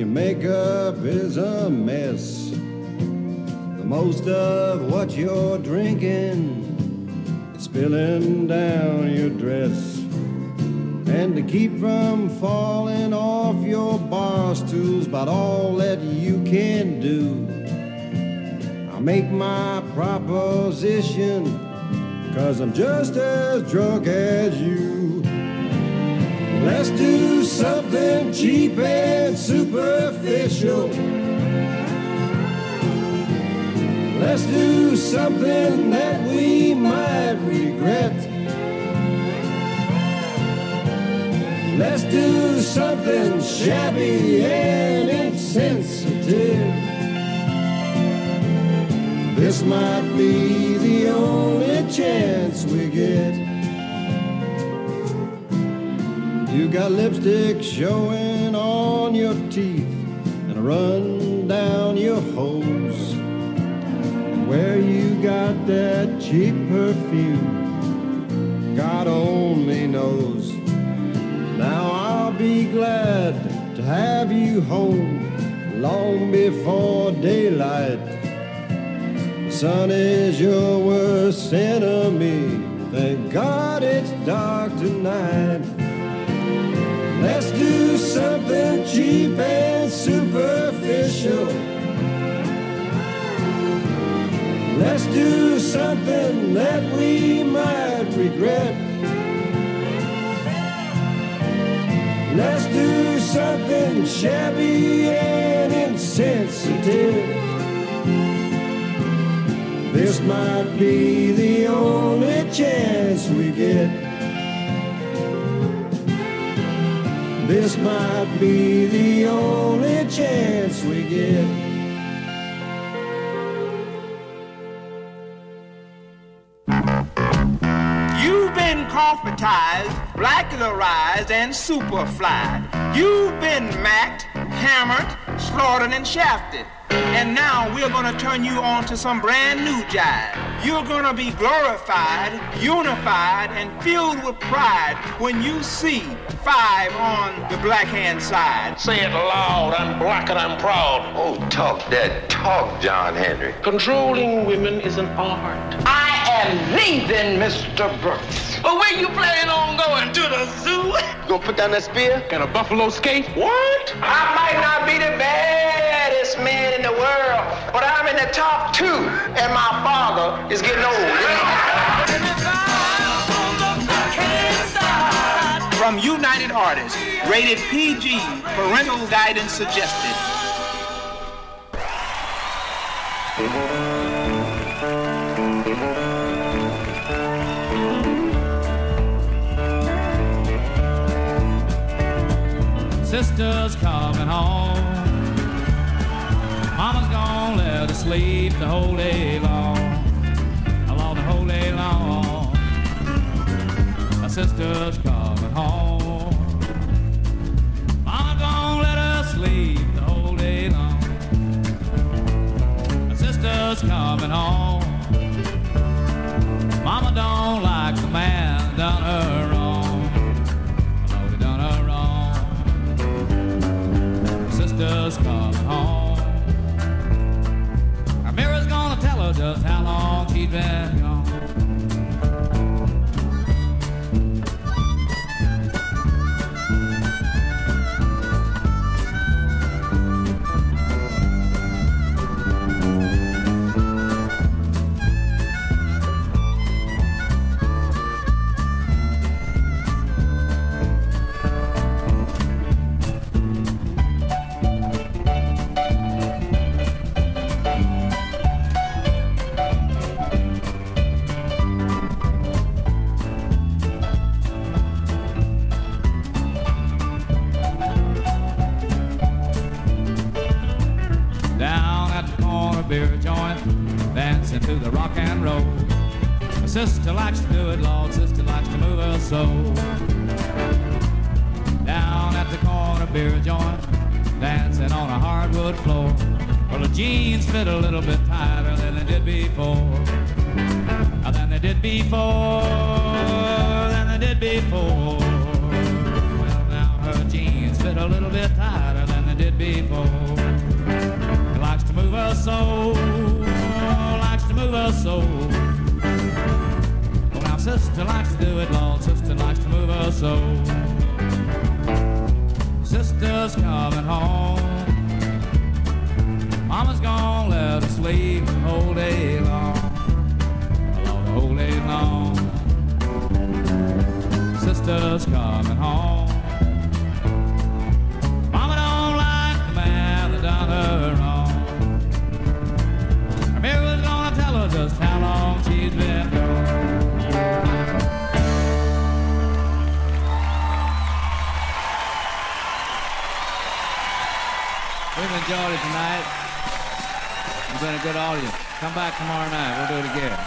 your makeup is a mess. The most of what you're drinking is spilling down your dress. And to keep from falling off your bar stool's about all that you can do. I'll make my proposition, 'cause I'm just as drunk as you. Let's do something cheap and superficial. Let's do something that we might regret. Let's do something shabby and insensitive. This might be the only chance we get. You got lipstick showing on your teeth and a run down your hose. And where you got that cheap perfume, God only knows. Now I'll be glad to have you home long before daylight. The sun is your worst enemy. Thank God it's dark tonight. Let's do something cheap and superficial. Let's do something that we might regret. Let's do something shabby and insensitive. This might be the only chance we get. This might be the only chance we get. You've been coffeetized, blackularized, and superflied. You've been macked, hammered, slaughtered, and shafted. And now we're gonna turn you on to some brand new jive. You're gonna be glorified, unified, and filled with pride when you see 5 on the black hand side. Say it loud, I'm black and I'm proud. Oh, talk that talk, John Henry. Controlling women is an art. I am leaving, Mr. Brooks. But where you planning on going? To the zoo? You gonna put down that spear? Can a buffalo skate? What? I might not be the baddest man in the world, but I'm in the top 2, and my father is getting old. From United Artists, rated PG, parental guidance suggested. Sister's coming home. Mama's gonna let her sleep the whole day long. Along the whole day long. My sister's coming home. Mama's gonna let her sleep the whole day long. My sister's coming home. Mama don't like the man done her wrong. Oh, he done her wrong. My sister's coming home. Mira's gonna tell her just how long she's been gone. To the rock and roll. My sister likes to do it, Lord, sister likes to move her soul. Down at the corner beer joint, dancing on a hardwood floor. Well, the jeans fit a little bit tighter than they did before. Than they did before, than they did before. Well, now her jeans fit a little bit tighter than they did before. He likes to move her so, likes to move her so. Well, now sister likes to do it, Lord, sister likes to move her so. Sister's coming home. Mama's gonna let her sleep the whole day long. Lord, the whole day long. Sister's coming home. Mama don't like the man that done her wrong. Her mirror's gonna tell her just how long she's been gone. We've enjoyed it tonight. You've been a good audience. Come back tomorrow night. We'll do it again.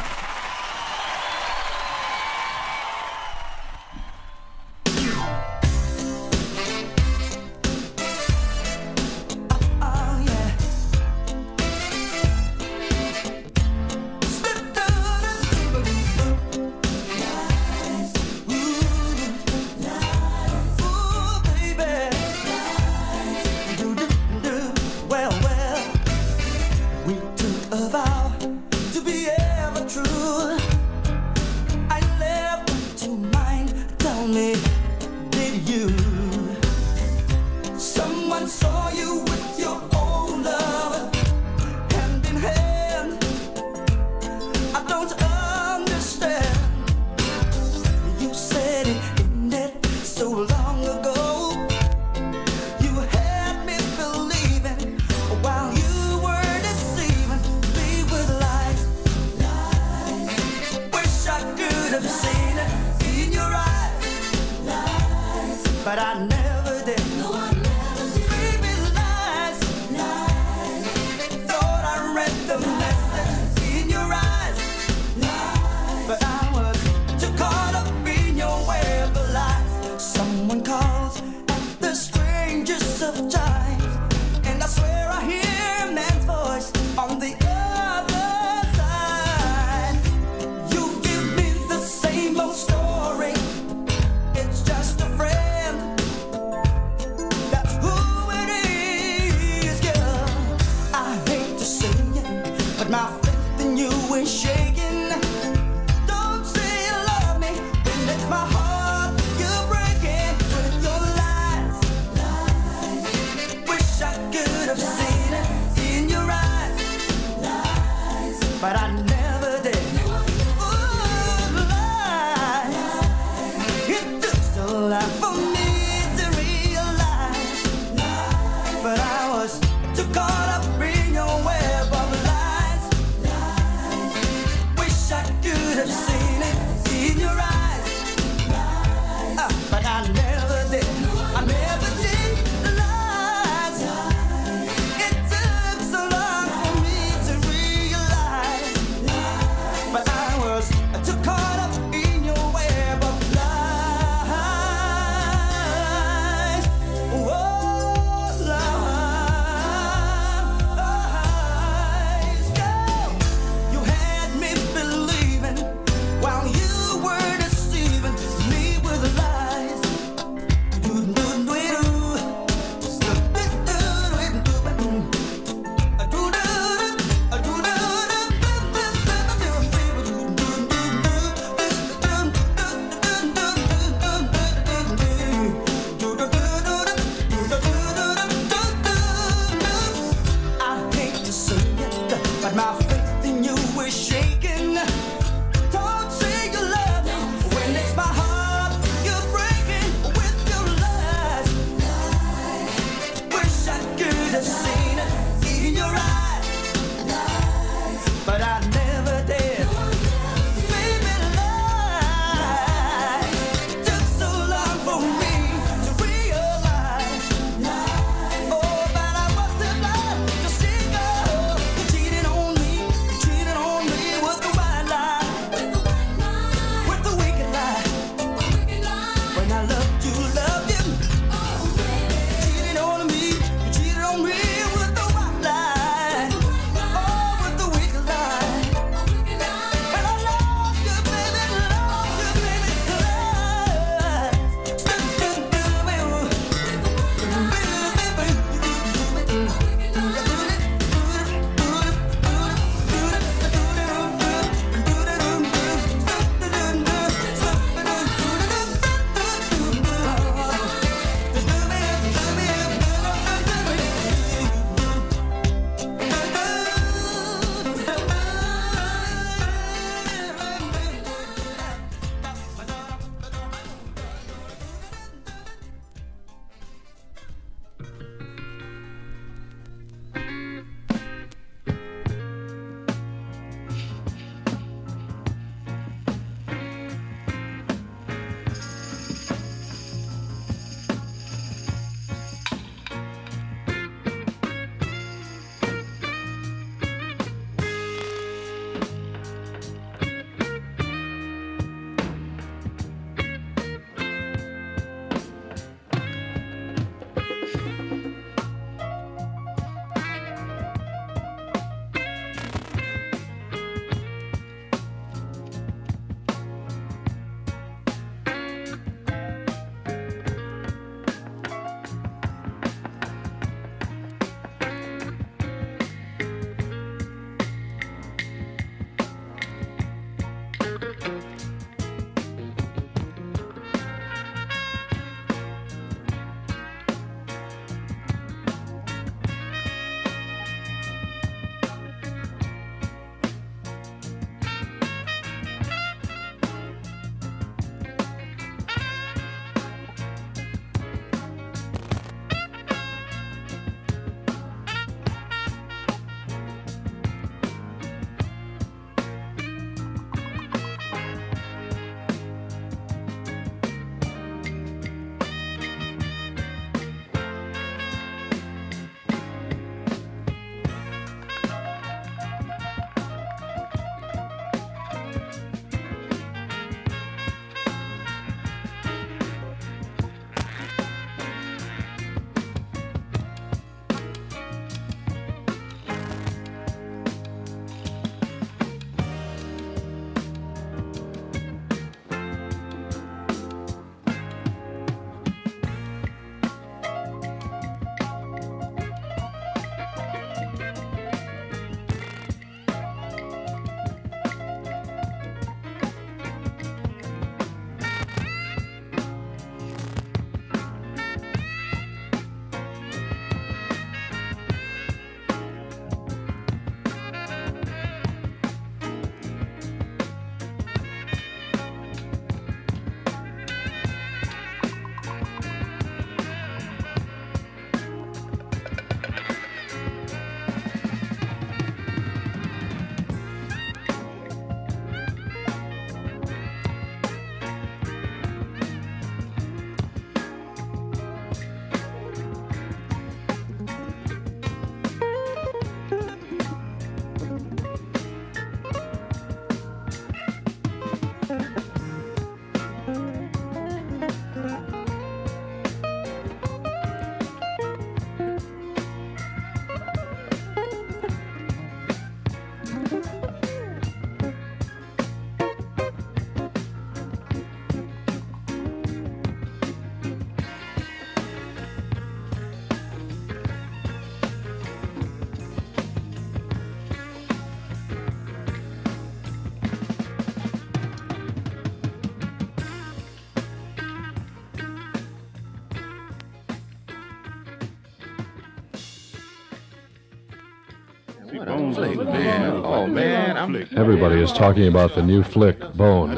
Oh, man. Everybody is talking about the new flick, Bone.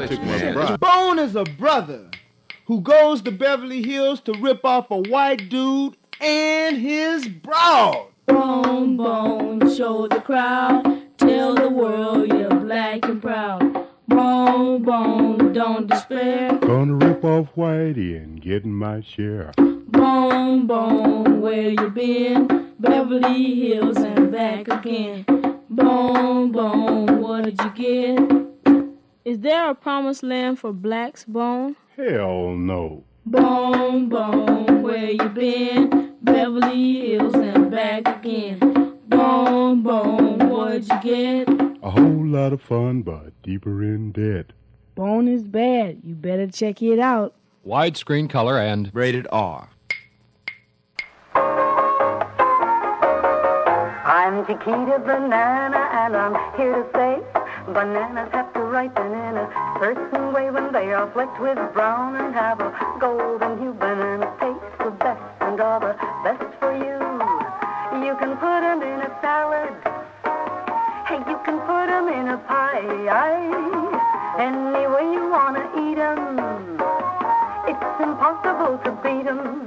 Bone is a brother who goes to Beverly Hills to rip off a white dude and his broad. Bone, bone, show the crowd. Tell the world you're black and proud. Bone, bone, don't despair. Gonna rip off Whitey and get my share. Bone, bone, where you been? Beverly Hills and back again. Bone, bone, what did you get? Is there a promised land for blacks, Bone? Hell no. Bone, bone, where you been? Beverly Hills and back again. Bone, bone, what'd you get? A whole lot of fun, but deeper in debt. Bone is bad. You better check it out. Widescreen color and rated R. I'm Chiquita Banana, and I'm here to say bananas have to ripen in a certain way when they are flecked with brown and have a golden hue. Bananas taste the best and are the best for you. You can put them in a salad. Hey, you can put them in a pie. Any way you want to eat them. It's impossible to beat them.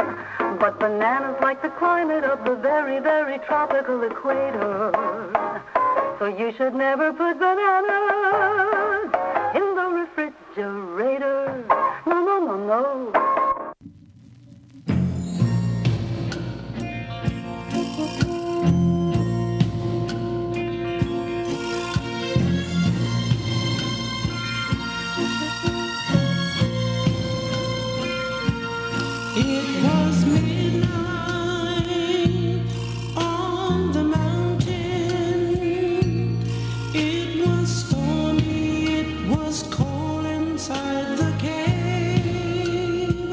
But bananas like the climate of the very, very tropical equator. So you should never put bananas in the refrigerator. No, no, no, no. It was midnight on the mountain. It was stormy, it was cold inside the cave.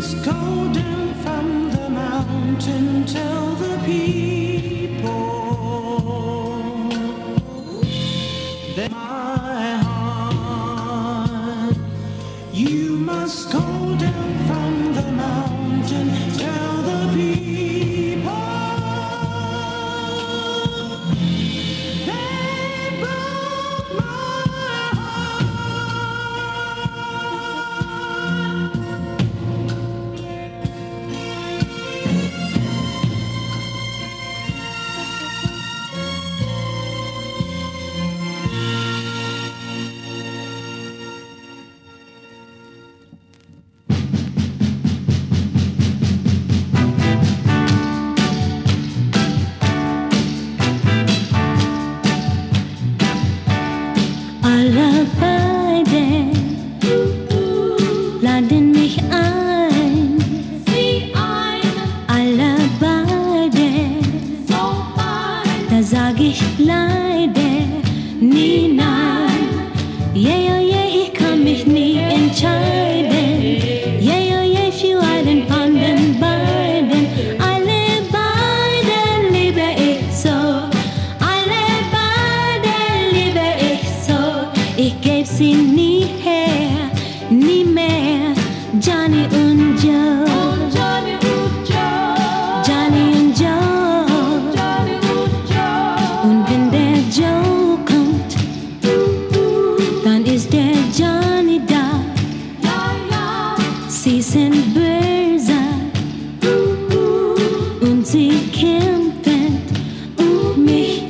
must go down from the mountain, tell the people that my heart. You must go down from the mountain, tell the people they broke my Alle beiden laden mich ein. Alle beiden, da sag ich leider nie nein. Yeah, oh yeah, ich kann mich nie entscheiden. Yeah, oh yeah, für einen von den beiden. Alle beiden liebe ich so. Alle beiden liebe ich so. Ich geb sie nie her, nie mehr. Johnny und Joe. Johnny und Joe. Johnny und Joe. Johnny und Joe. Und wenn der Joe kommt, dann ist der Johnny da. Sie sind böse und sie kämpfen um mich.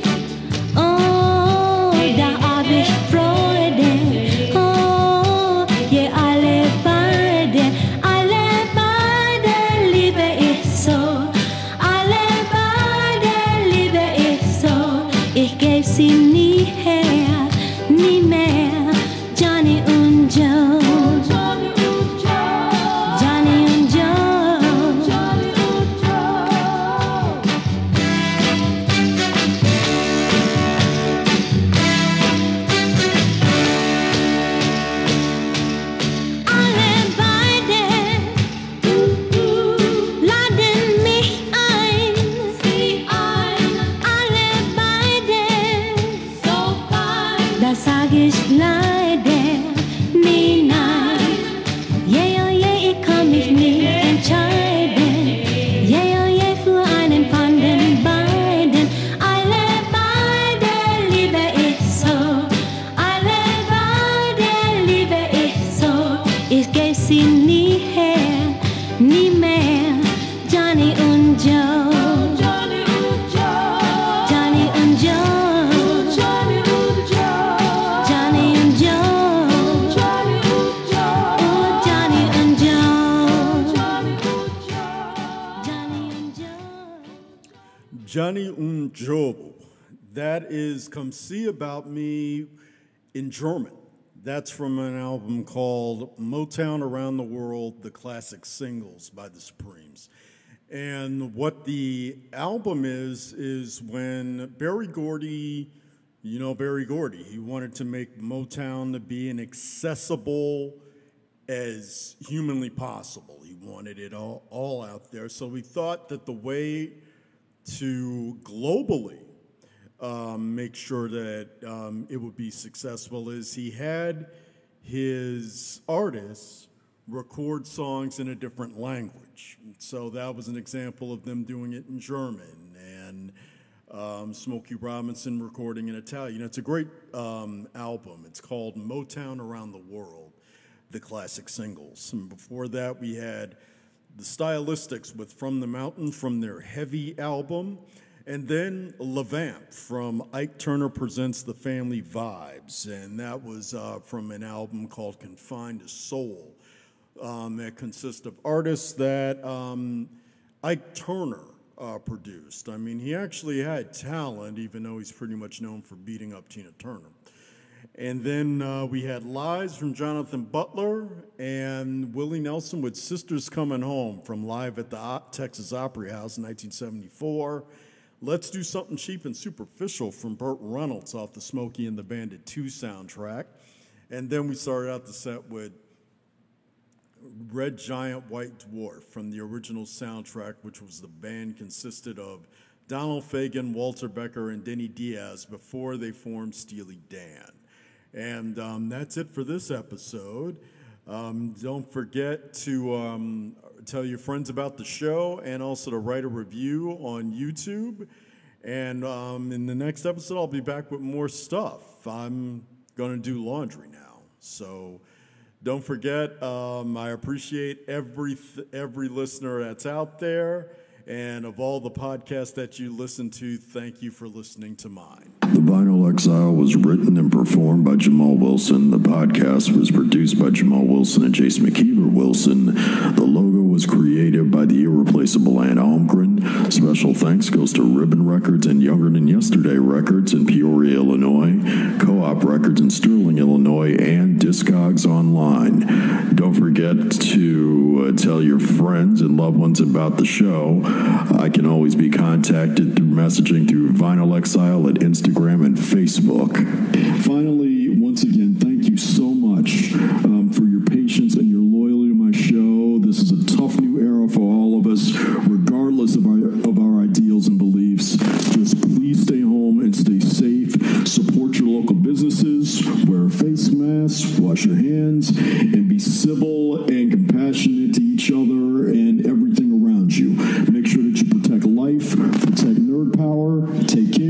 Oh, da hab ich Freude. Oh, je alle beide liebe ich so. Alle beide liebe ich so. Ich geb sie nie her, nie mehr. Johnny und Joe. Johnny und Joe. Johnny und Joe. Johnny und Joe. Alle beide laden mich ein. Alle beide, da sag ich leider nie nein. Yeah, oh yeah, ich kann mich nie entscheiden. Yeah, oh yeah, für einen von den beiden. Alle beide liebe ich so. Alle beide liebe ich so. Ich geb sie nie her, nie mehr. Johnny und Joe. Johnny und Joe. Johnny und Joe. Johnny und Joe. Johnny und Joe. Johnny und Joe. Oh, Johnny und Joe. Johnny und Joe. Johnny und Joe. That is Come See About Me in German. That's from an album called Motown Around the World, the Classic Singles by the Supremes. And what the album is when Berry Gordy, you know Berry Gordy, he wanted to make Motown to be an accessible as humanly possible. He wanted it all out there. So we thought that the way to globally make sure that it would be successful is he had his artists record songs in a different language. So that was an example of them doing it in German, and Smokey Robinson recording in Italian. It's a great album. It's called Motown Around the World, the Classic Singles. And before that, we had the Stylistics with From the Mountain from their Heavy album. And then Levamp from Ike Turner Presents the Family Vibes. And that was from an album called Confined to Soul. That consists of artists that Ike Turner produced. I mean, he actually had talent, even though he's pretty much known for beating up Tina Turner. And then we had Lies from Jonathan Butler and Willie Nelson with Sisters Coming Home from Live at the Texas Opry House in 1974. Let's Do Something Cheap and Superficial from Burt Reynolds off the Smokey and the Bandit 2 soundtrack. And then we started out the set with Red Giant White Dwarf from the original soundtrack, which was the band consisted of Donald Fagen, Walter Becker, and Denny Diaz before they formed Steely Dan. And that's it for this episode. Don't forget to tell your friends about the show and also to write a review on YouTube. And in the next episode, I'll be back with more stuff. I'm going to do laundry now. So don't forget, I appreciate every listener that's out there. And of all the podcasts that you listen to, thank you for listening to mine. The Vinyl Exile was written and performed by Jamal Wilson. The podcast was produced by Jamal Wilson and Jason McKeever Wilson. The logo was created by the irreplaceable Ann Almgren. Special thanks goes to Ribbon Records and Younger Than Yesterday Records in Peoria, Illinois, Co-op Records in Sterling, Illinois, and Discogs Online. Don't forget to tell your friends and loved ones about the show. I can always be contacted through messaging through Vinyl Exile at Instagram and Facebook. Finally, once again, thank you so much for your patience and your loyalty to my show. This is a tough new era for all of us, regardless of our ideals and beliefs. Just please stay home and stay safe. Support your local businesses, wear a face mask, wash your hands, and be civil and compassionate to each other and everything around you. Make sure that you protect life, protect nerd power, take care